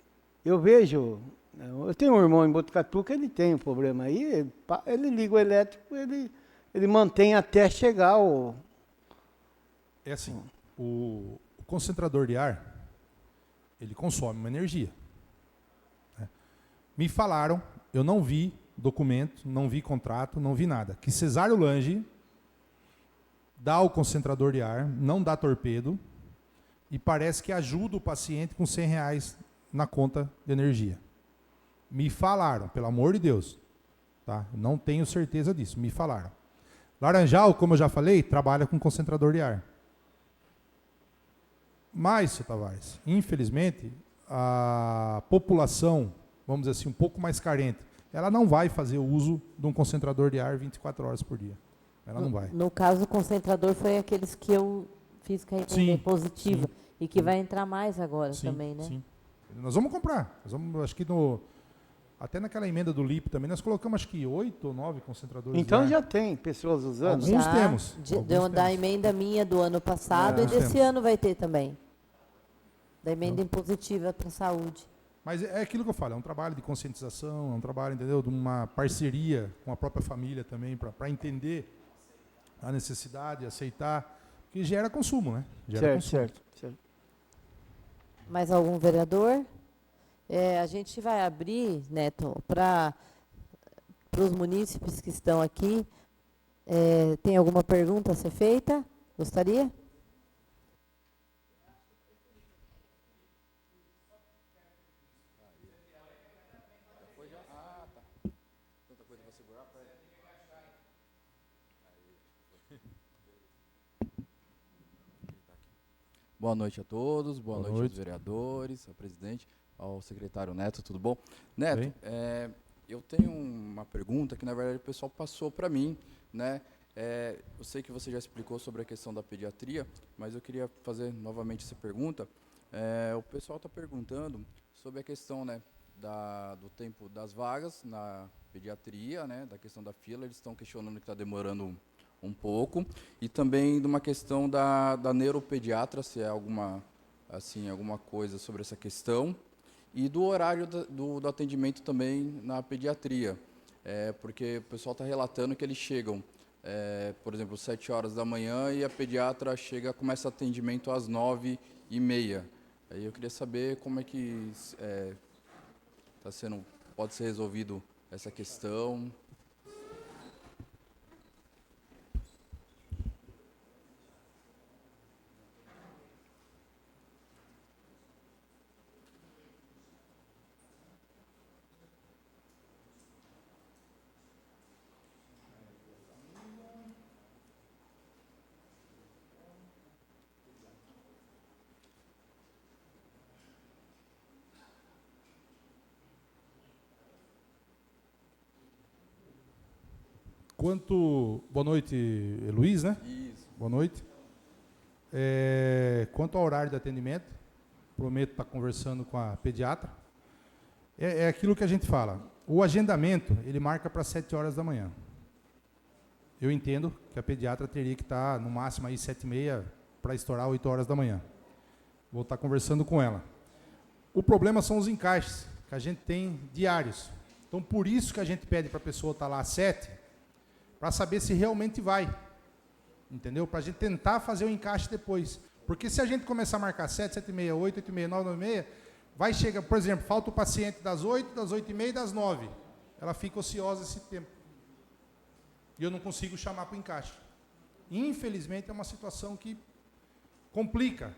eu vejo, eu tenho um irmão em Botucatu que ele tem um problema aí, ele liga o elétrico, ele mantém até chegar o... É assim, o concentrador de ar, ele consome uma energia. Né? Me falaram, eu não vi documento, não vi contrato, não vi nada, que Cesário Lange dá o concentrador de ar, não dá torpedo, e parece que ajuda o paciente com 100 reais na conta de energia. Me falaram, pelo amor de Deus. Tá? Não tenho certeza disso, me falaram. Laranjal, como eu já falei, trabalha com concentrador de ar. Mas, seu Tavares, infelizmente, a população, vamos dizer assim, um pouco mais carente, ela não vai fazer o uso de um concentrador de ar 24 horas por dia. Ela não vai. No caso, o concentrador foi aqueles que eu fiz carregamento positiva. Sim. E que vai entrar mais agora também, né? Sim. Nós vamos comprar. Acho que até naquela emenda do LIP também, nós colocamos acho que 8 ou 9 concentradores Então de ar. já tem pessoas usando? Alguns Já, temos. Da emenda minha do ano passado e desse ano vai ter também. Da emenda impositiva para a saúde. Mas é aquilo que eu falo, é um trabalho de conscientização, é um trabalho, entendeu, de uma parceria com a própria família também, para entender a necessidade, aceitar, que gera consumo, né? Gera consumo. Certo. Mais algum vereador? A gente vai abrir, Neto, para os munícipes que estão aqui. Tem alguma pergunta a ser feita? Gostaria? Boa noite a todos, boa noite aos vereadores, ao presidente, ao secretário Neto, tudo bom? Neto, eu tenho uma pergunta que, na verdade, o pessoal passou para mim, né? Eu sei que você já explicou sobre a questão da pediatria, mas eu queria fazer novamente essa pergunta. O pessoal está perguntando sobre a questão, né, do tempo das vagas na pediatria, né, da questão da fila. Eles estão questionando que está demorando um pouco, e também de uma questão da neuropediatra, se é alguma coisa sobre essa questão, e do horário do atendimento também na pediatria, porque o pessoal está relatando que eles chegam, por exemplo, 7 horas da manhã, e a pediatra começa atendimento às 9h30. Aí eu queria saber como é que pode ser resolvido essa questão. Boa noite, Luiz, né? Isso. Boa noite. Quanto ao horário de atendimento, prometo estar conversando com a pediatra. É aquilo que a gente fala. O agendamento, ele marca para 7 horas da manhã. Eu entendo que a pediatra teria que estar, no máximo, aí 7h30 para estourar 8 horas da manhã. Vou estar conversando com ela. O problema são os encaixes, que a gente tem diários. Então, por isso que a gente pede para a pessoa estar lá às 7, para saber se realmente vai. Entendeu? Para a gente tentar fazer o encaixe depois. Porque se a gente começar a marcar 7, 7h30, 8, 8h30, 9, 9h30, vai chegar, por exemplo, falta o paciente das 8, das 8h30 e das 9. Ela fica ociosa esse tempo. E eu não consigo chamar para o encaixe. Infelizmente, é uma situação que complica,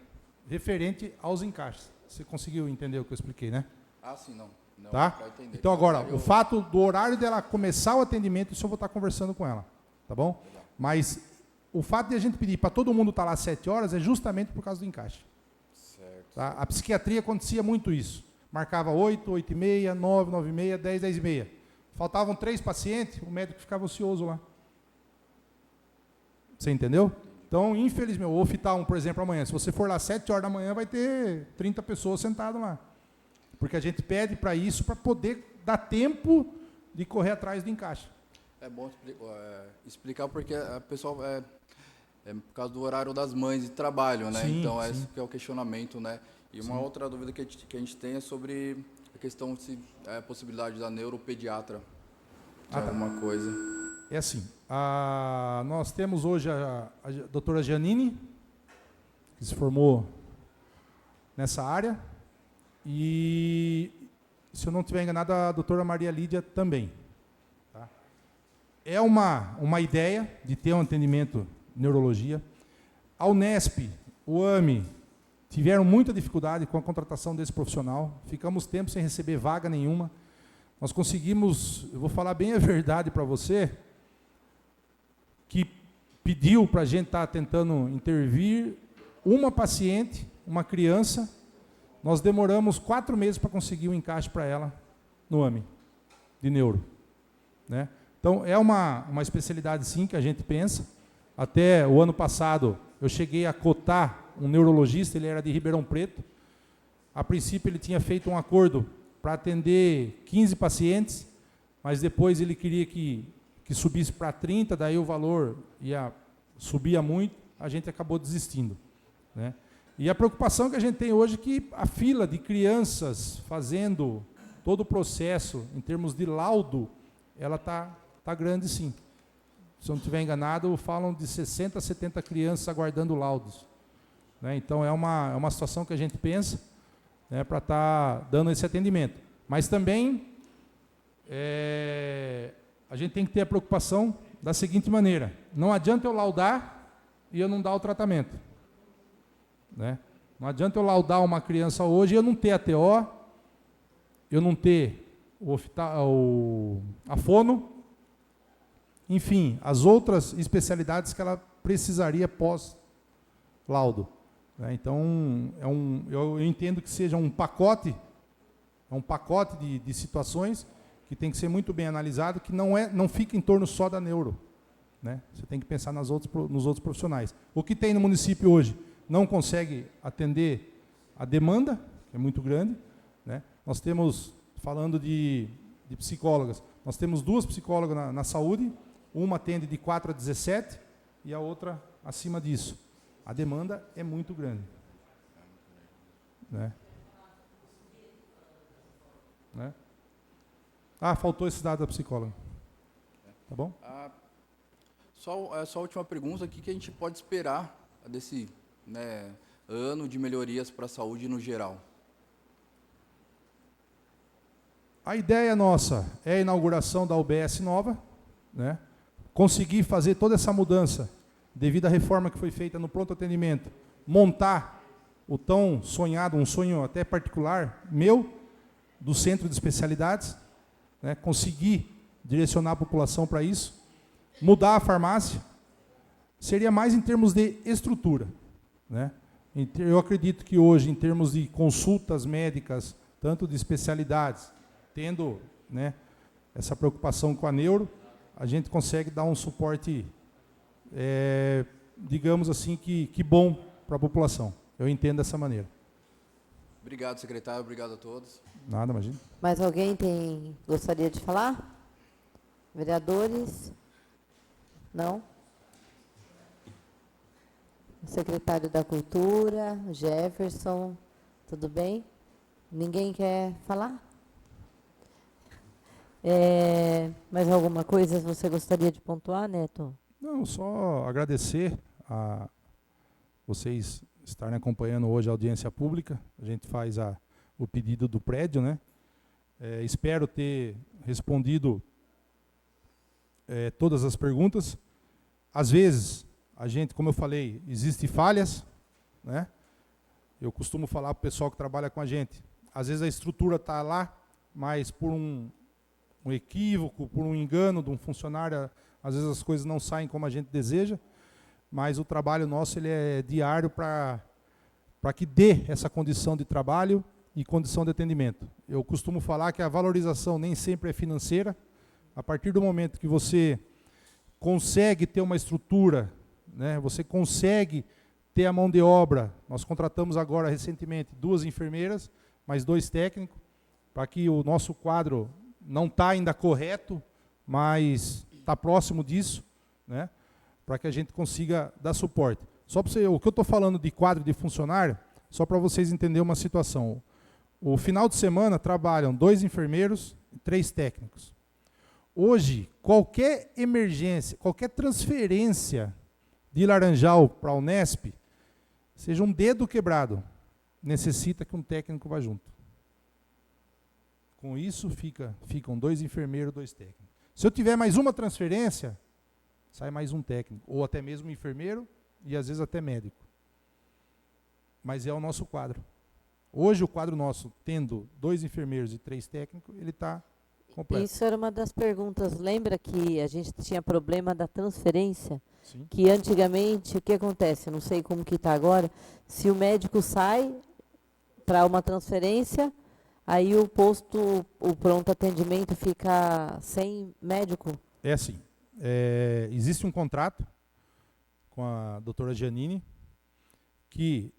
referente aos encaixes. Você conseguiu entender o que eu expliquei, né? Ah, sim, não. Não, Tá? Então, agora, o fato do horário dela começar o atendimento, isso eu vou estar conversando com ela. Tá bom? Mas o fato de a gente pedir para todo mundo estar lá às 7 horas é justamente por causa do encaixe. Certo. Tá? A psiquiatria acontecia muito isso. Marcava 8, 8h30, 9, 9h30, 10, 10h30. Faltavam 3 pacientes, o médico ficava ocioso lá. Você entendeu? Então, infelizmente, o oftalmo, por exemplo, amanhã, se você for lá às 7 horas da manhã, vai ter 30 pessoas sentadas lá. Porque a gente pede para isso, para poder dar tempo de correr atrás do encaixe. É bom explicar porque a pessoa por causa do horário das mães de trabalho, né? Sim, então, sim. esse que é o questionamento, né? E uma outra dúvida que a gente tem é sobre a questão de a possibilidade da neuropediatra de alguma coisa. É assim, nós temos hoje a doutora Giannini, que se formou nessa área, e, se eu não estiver enganado, a doutora Maria Lídia também. Tá? É uma ideia de ter um atendimento de neurologia. A Unesp, o AME, tiveram muita dificuldade com a contratação desse profissional, ficamos tempo sem receber vaga nenhuma. Nós conseguimos, eu vou falar bem a verdade para você, que pediu para a gente estar tentando intervir uma paciente, uma criança. Nós demoramos 4 meses para conseguir um encaixe para ela no AME, de neuro. Né? Então, é uma especialidade, sim, que a gente pensa. Até o ano passado, eu cheguei a cotar um neurologista, ele era de Ribeirão Preto. A princípio, ele tinha feito um acordo para atender 15 pacientes, mas depois ele queria que subisse para 30, daí o valor subia muito, a gente acabou desistindo. Né? E a preocupação que a gente tem hoje é que a fila de crianças fazendo todo o processo, em termos de laudo, ela tá grande, sim. Se eu não estiver enganado, falam de 60 a 70 crianças aguardando laudos. Né? Então, é uma situação que a gente pensa, né, para estar dando esse atendimento. Mas também, a gente tem que ter a preocupação da seguinte maneira: não adianta eu laudar e eu não dar o tratamento. Né? Não adianta eu laudar uma criança hoje e eu não ter a TO, eu não ter a fono, enfim, as outras especialidades que ela precisaria pós-laudo. Né? Então, eu entendo que seja um pacote de situações que tem que ser muito bem analisado, que não fica em torno só da neuro. Né? Você tem que pensar nos outros profissionais. O que tem no município hoje não consegue atender a demanda, que é muito grande. Né? Nós temos, falando de psicólogas, nós temos 2 psicólogas na saúde, uma atende de 4 a 17 e a outra acima disso. A demanda é muito grande. Né? Né? Faltou esse dado da psicóloga. Tá bom? Só a última pergunta: o que a gente pode esperar desse ano de melhorias para a saúde no geral? A ideia nossa é a inauguração da UBS nova, né? Conseguir fazer toda essa mudança devido à reforma que foi feita no pronto atendimento, montar o tão sonhado, um sonho até particular meu, do centro de especialidades, né? Conseguir direcionar a população para isso, mudar a farmácia, seria mais em termos de estrutura. Né? Eu acredito que hoje, em termos de consultas médicas, tanto de especialidades, tendo, né, essa preocupação com a neuro, a gente consegue dar um suporte, digamos assim, que bom para a população. Eu entendo dessa maneira. Obrigado, secretário. Obrigado a todos. Nada, imagina. Mais alguém gostaria de falar? Vereadores? Não? O secretário da Cultura, Jefferson, tudo bem? Ninguém quer falar? Mais alguma coisa você gostaria de pontuar, Neto? Não, só agradecer a vocês estarem acompanhando hoje a audiência pública. A gente faz o pedido do prédio, né? Espero ter respondido todas as perguntas. Às vezes, a gente, como eu falei, existem falhas, né? Eu costumo falar para o pessoal que trabalha com a gente, às vezes a estrutura está lá, mas por um equívoco, por um engano de um funcionário, às vezes as coisas não saem como a gente deseja, mas o trabalho nosso ele é diário para que dê essa condição de trabalho e condição de atendimento. Eu costumo falar que a valorização nem sempre é financeira. A partir do momento que você consegue ter uma estrutura, né, você consegue ter a mão de obra. Nós contratamos agora recentemente 2 enfermeiras, mais 2 técnicos, para que o nosso quadro não está ainda correto, mas está próximo disso, né, para que a gente consiga dar suporte. Só para você, o que eu estou falando de quadro de funcionário, só para vocês entenderem uma situação. O final de semana trabalham 2 enfermeiros e 3 técnicos. Hoje, qualquer emergência, qualquer transferência de Laranjal para a Unesp, seja um dedo quebrado, necessita que um técnico vá junto. Com isso, ficam 2 enfermeiros, 2 técnicos. Se eu tiver mais uma transferência, sai mais um técnico, ou até mesmo um enfermeiro, e às vezes até médico. Mas é o nosso quadro. Hoje, o quadro nosso, tendo 2 enfermeiros e 3 técnicos, ele está completo. Isso era uma das perguntas. Lembra que a gente tinha problema da transferência? Sim. Que antigamente, o que acontece? Eu não sei como que está agora. Se o médico sai para uma transferência, aí o posto, o pronto atendimento fica sem médico? É assim, existe um contrato com a doutora Giannini, que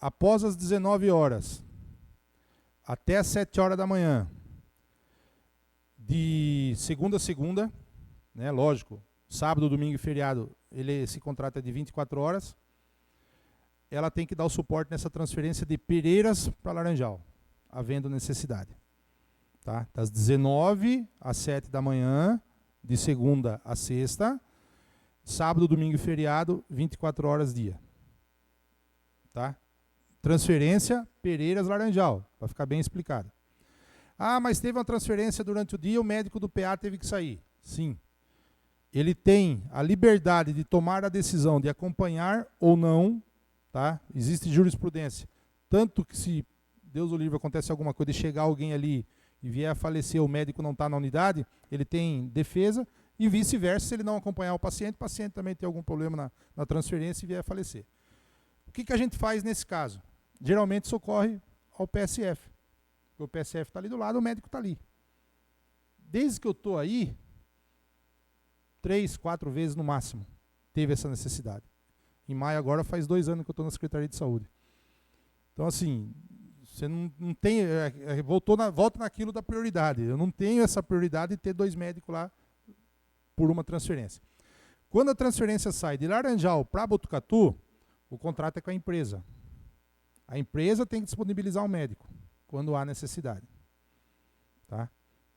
após as 19 horas, até as 7 horas da manhã, de segunda a segunda, né, lógico, sábado, domingo e feriado, esse contrato é de 24 horas, ela tem que dar o suporte nessa transferência de Pereiras para Laranjal, havendo necessidade. Tá? Das 19 às 7 da manhã, de segunda a sexta, sábado, domingo e feriado, 24 horas dia. Tá? Transferência Pereiras Laranjal, para ficar bem explicado. Ah, mas teve uma transferência durante o dia, o médico do PA teve que sair. Sim. Ele tem a liberdade de tomar a decisão de acompanhar ou não, tá? Existe jurisprudência. Tanto que se, Deus o livre, acontece alguma coisa de chegar alguém ali e vier a falecer, o médico não está na unidade, ele tem defesa, e vice-versa, se ele não acompanhar o paciente também tem algum problema na transferência e vier a falecer. O que a gente faz nesse caso? Geralmente socorre ao PSF. O PSF está ali do lado, o médico está ali. Desde que eu estou aí, 3, 4 vezes no máximo, teve essa necessidade. Em maio agora faz 2 anos que eu estou na Secretaria de Saúde. Então assim, você não tem, volta naquilo da prioridade. Eu não tenho essa prioridade de ter 2 médicos lá por uma transferência. Quando a transferência sai de Laranjal para Botucatu, o contrato é com a empresa. A empresa tem que disponibilizar um médico quando há necessidade. Tá?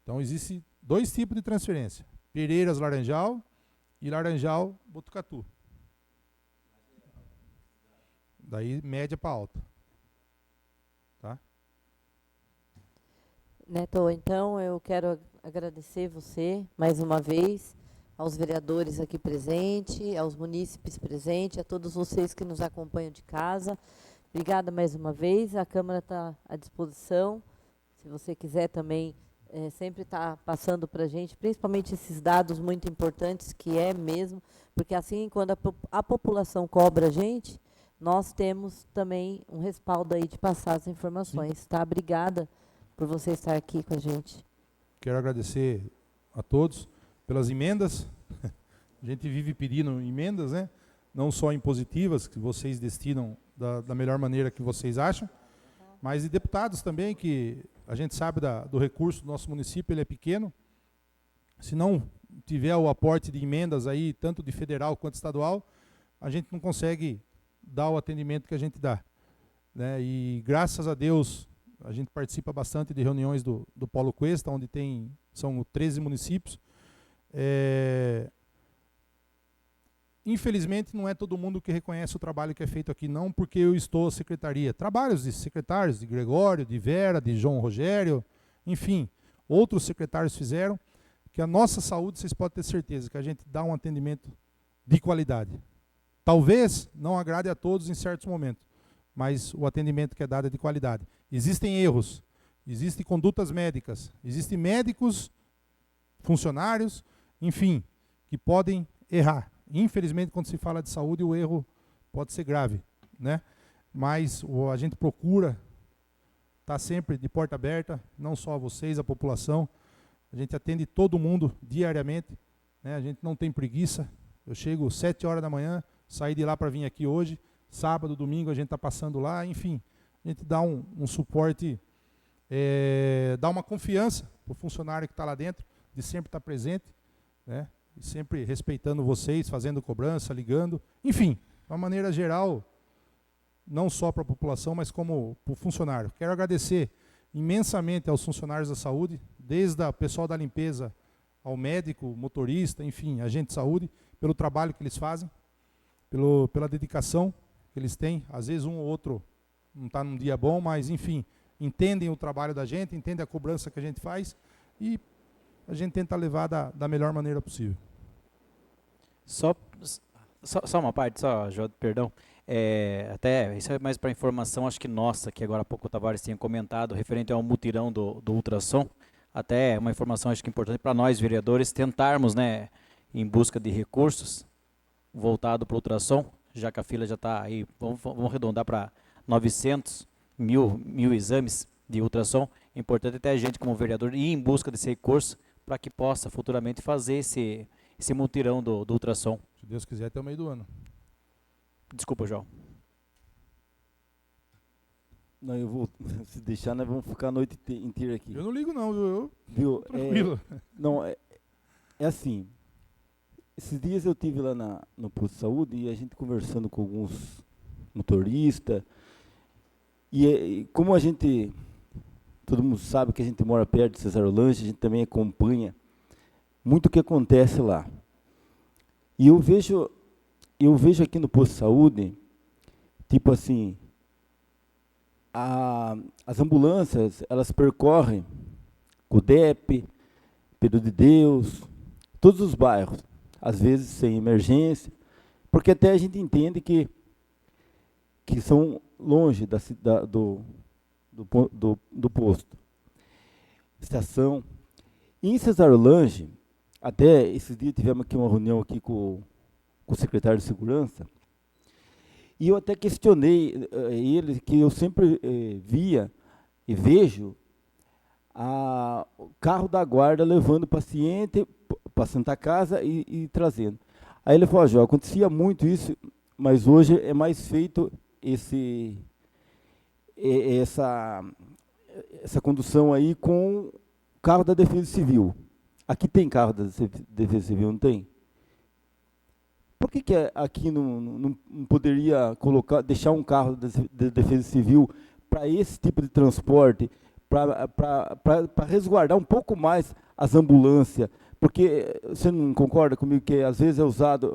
Então, existem 2 tipos de transferência. Pereiras, Laranjal e Laranjal, Botucatu. Daí, média para alta. Tá? Neto, então, eu quero agradecer você, mais uma vez, aos vereadores aqui presentes, aos munícipes presentes, a todos vocês que nos acompanham de casa. Obrigada mais uma vez, a Câmara está à disposição, se você quiser também sempre está passando para a gente, principalmente esses dados muito importantes, que é mesmo, porque assim, quando a população cobra a gente, nós temos também um respaldo aí de passar as informações. Tá? Obrigada por você estar aqui com a gente. Quero agradecer a todos. pelas emendas. A gente vive pedindo emendas, né? Não só impositivas, que vocês destinam da melhor maneira que vocês acham, mas de deputados também, que a gente sabe do recurso do nosso município, ele é pequeno. Se não tiver o aporte de emendas aí, tanto de federal quanto estadual, a gente não consegue dar o atendimento que a gente dá, né? E graças a Deus, a gente participa bastante de reuniões do Polo Cuesta, onde são 13 municípios. Infelizmente, não é todo mundo que reconhece o trabalho que é feito aqui, não porque eu estou à secretaria. Trabalhos de secretários, de Gregório, de Vera, de João Rogério, enfim, outros secretários fizeram, que a nossa saúde, vocês podem ter certeza, que a gente dá um atendimento de qualidade. Talvez não agrade a todos em certos momentos, mas o atendimento que é dado é de qualidade. Existem erros, existem condutas médicas, existem médicos, funcionários, enfim, que podem errar. Infelizmente, quando se fala de saúde, o erro pode ser grave, né? Mas a gente procura estar sempre de porta aberta, não só a vocês, a população. A gente atende todo mundo diariamente, né? A gente não tem preguiça. Eu chego 7 horas da manhã, saí de lá para vir aqui hoje, sábado, domingo a gente está passando lá, enfim. A gente dá um suporte, dá uma confiança para o funcionário que está lá dentro, de sempre estar presente, né? E sempre respeitando vocês, fazendo cobrança, ligando, enfim, de uma maneira geral, não só para a população, mas como para o funcionário. Quero agradecer imensamente aos funcionários da saúde, desde o pessoal da limpeza ao médico, motorista, enfim, agente de saúde, pelo trabalho que eles fazem, pela dedicação que eles têm. Às vezes um ou outro não está num dia bom, mas enfim, entendem o trabalho da gente, entendem a cobrança que a gente faz e a gente tenta levar da melhor maneira possível. Só uma parte, Jô, perdão. Até isso é mais para informação, acho que nossa, que agora há pouco o Tavares tinha comentado, referente ao mutirão do ultrassom. Até uma informação acho que importante para nós, vereadores, tentarmos, né, em busca de recursos voltado para o ultrassom, já que a fila já está aí, vamos arredondar para 900 mil exames de ultrassom. É importante até a gente, como vereador, ir em busca desse recurso para que possa futuramente fazer esse mutirão do ultrassom. Se Deus quiser, até o meio do ano. Desculpa, João. Não, eu vou, se deixar, nós vamos ficar a noite inteira aqui. Eu não ligo não, viu? Tranquilo. Não, é assim, esses dias eu estive lá no posto de saúde e a gente conversando com alguns motoristas, e como a gente, todo mundo sabe que a gente mora perto de Cesarolândia, a gente também acompanha muito o que acontece lá. E eu vejo aqui no posto de saúde, tipo assim, as ambulâncias, elas percorrem CODEP, Pedro de Deus, todos os bairros, às vezes sem emergência, porque até a gente entende que são longe do posto. Estação. E em Cesarolândia, até esses dias tivemos aqui uma reunião aqui com o secretário de Segurança, e eu até questionei ele, que eu sempre via e vejo o carro da guarda levando o paciente para a Santa Casa e trazendo. Aí ele falou, João, acontecia muito isso, mas hoje é mais feito essa condução aí com o carro da Defesa Civil. Aqui tem carro da Defesa Civil, não tem? Por que aqui não poderia deixar um carro da Defesa Civil para esse tipo de transporte, para resguardar um pouco mais as ambulâncias? Porque você não concorda comigo que às vezes é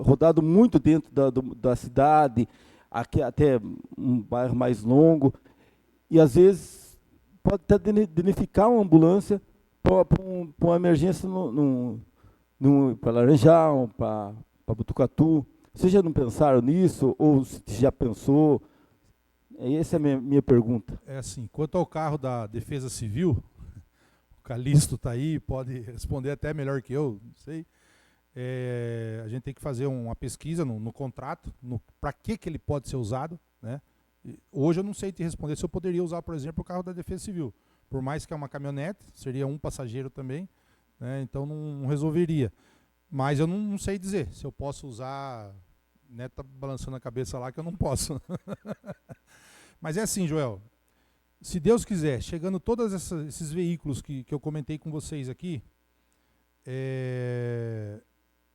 rodado muito dentro da cidade, aqui até um bairro mais longo, e às vezes pode até danificar uma ambulância para uma emergência para Laranjal, para Botucatu. Vocês já não pensaram nisso? Ou se já pensou? Essa é a minha pergunta. É assim, quanto ao carro da Defesa Civil, o Calixto está aí, pode responder até melhor que eu, não sei. A gente tem que fazer uma pesquisa no contrato, para que ele pode ser usado, né? Hoje eu não sei te responder se eu poderia usar, por exemplo, o carro da Defesa Civil. Por mais que é uma caminhonete, seria um passageiro também, né? Então não resolveria. Mas eu não sei dizer se eu posso usar. Neto tá balançando a cabeça lá que eu não posso. Mas é assim, Joel. Se Deus quiser, chegando todos esses veículos que eu comentei com vocês aqui,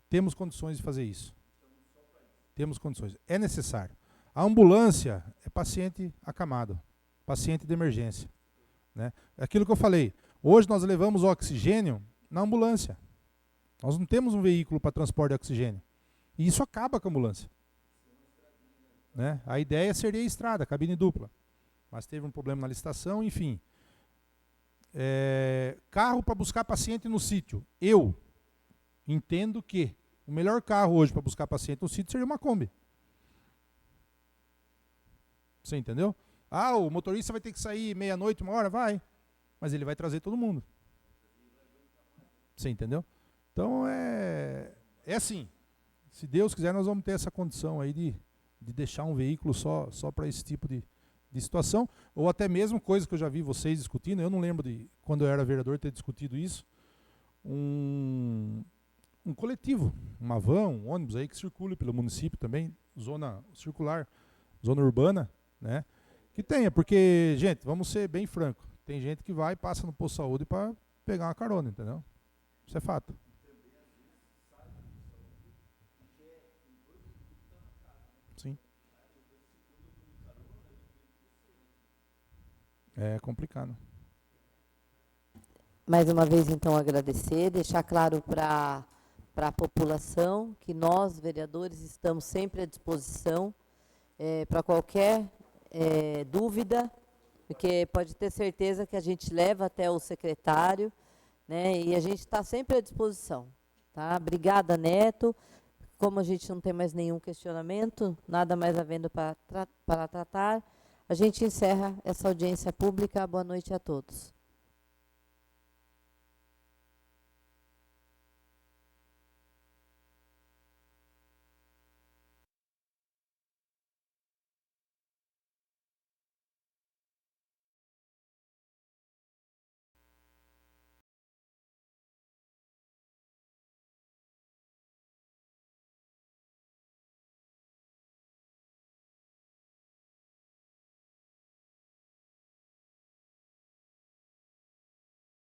temos condições de fazer isso. Temos condições. É necessário. A ambulância é paciente acamado, paciente de emergência. Né? É aquilo que eu falei. Hoje nós levamos o oxigênio na ambulância. Nós não temos um veículo para transporte de oxigênio. E isso acaba com a ambulância. Né? A ideia seria a estrada, cabine dupla. Mas teve um problema na licitação, enfim. Carro para buscar paciente no sítio. Eu entendo que o melhor carro hoje para buscar paciente no sítio seria uma Kombi. Você entendeu? Ah, o motorista vai ter que sair meia-noite, 1h, vai. Mas ele vai trazer todo mundo. Você entendeu? Então é assim. Se Deus quiser, nós vamos ter essa condição aí de deixar um veículo só para esse tipo de situação, ou até mesmo coisa que eu já vi vocês discutindo, eu não lembro de, quando eu era vereador, ter discutido isso, um coletivo, uma van, um ônibus aí que circule pelo município também, zona circular, zona urbana, né? Que tenha, porque, gente, vamos ser bem franco, tem gente que vai e passa no posto de saúde para pegar uma carona, entendeu? Isso é fato. Sim. É complicado. Mais uma vez, então, agradecer, deixar claro para a população que nós, vereadores, estamos sempre à disposição para qualquer dúvida, porque pode ter certeza que a gente leva até o secretário, né, e a gente está sempre à disposição. Tá? Obrigada, Neto. Como a gente não tem mais nenhum questionamento, nada mais havendo para tratar, a gente encerra essa audiência pública. Boa noite a todos.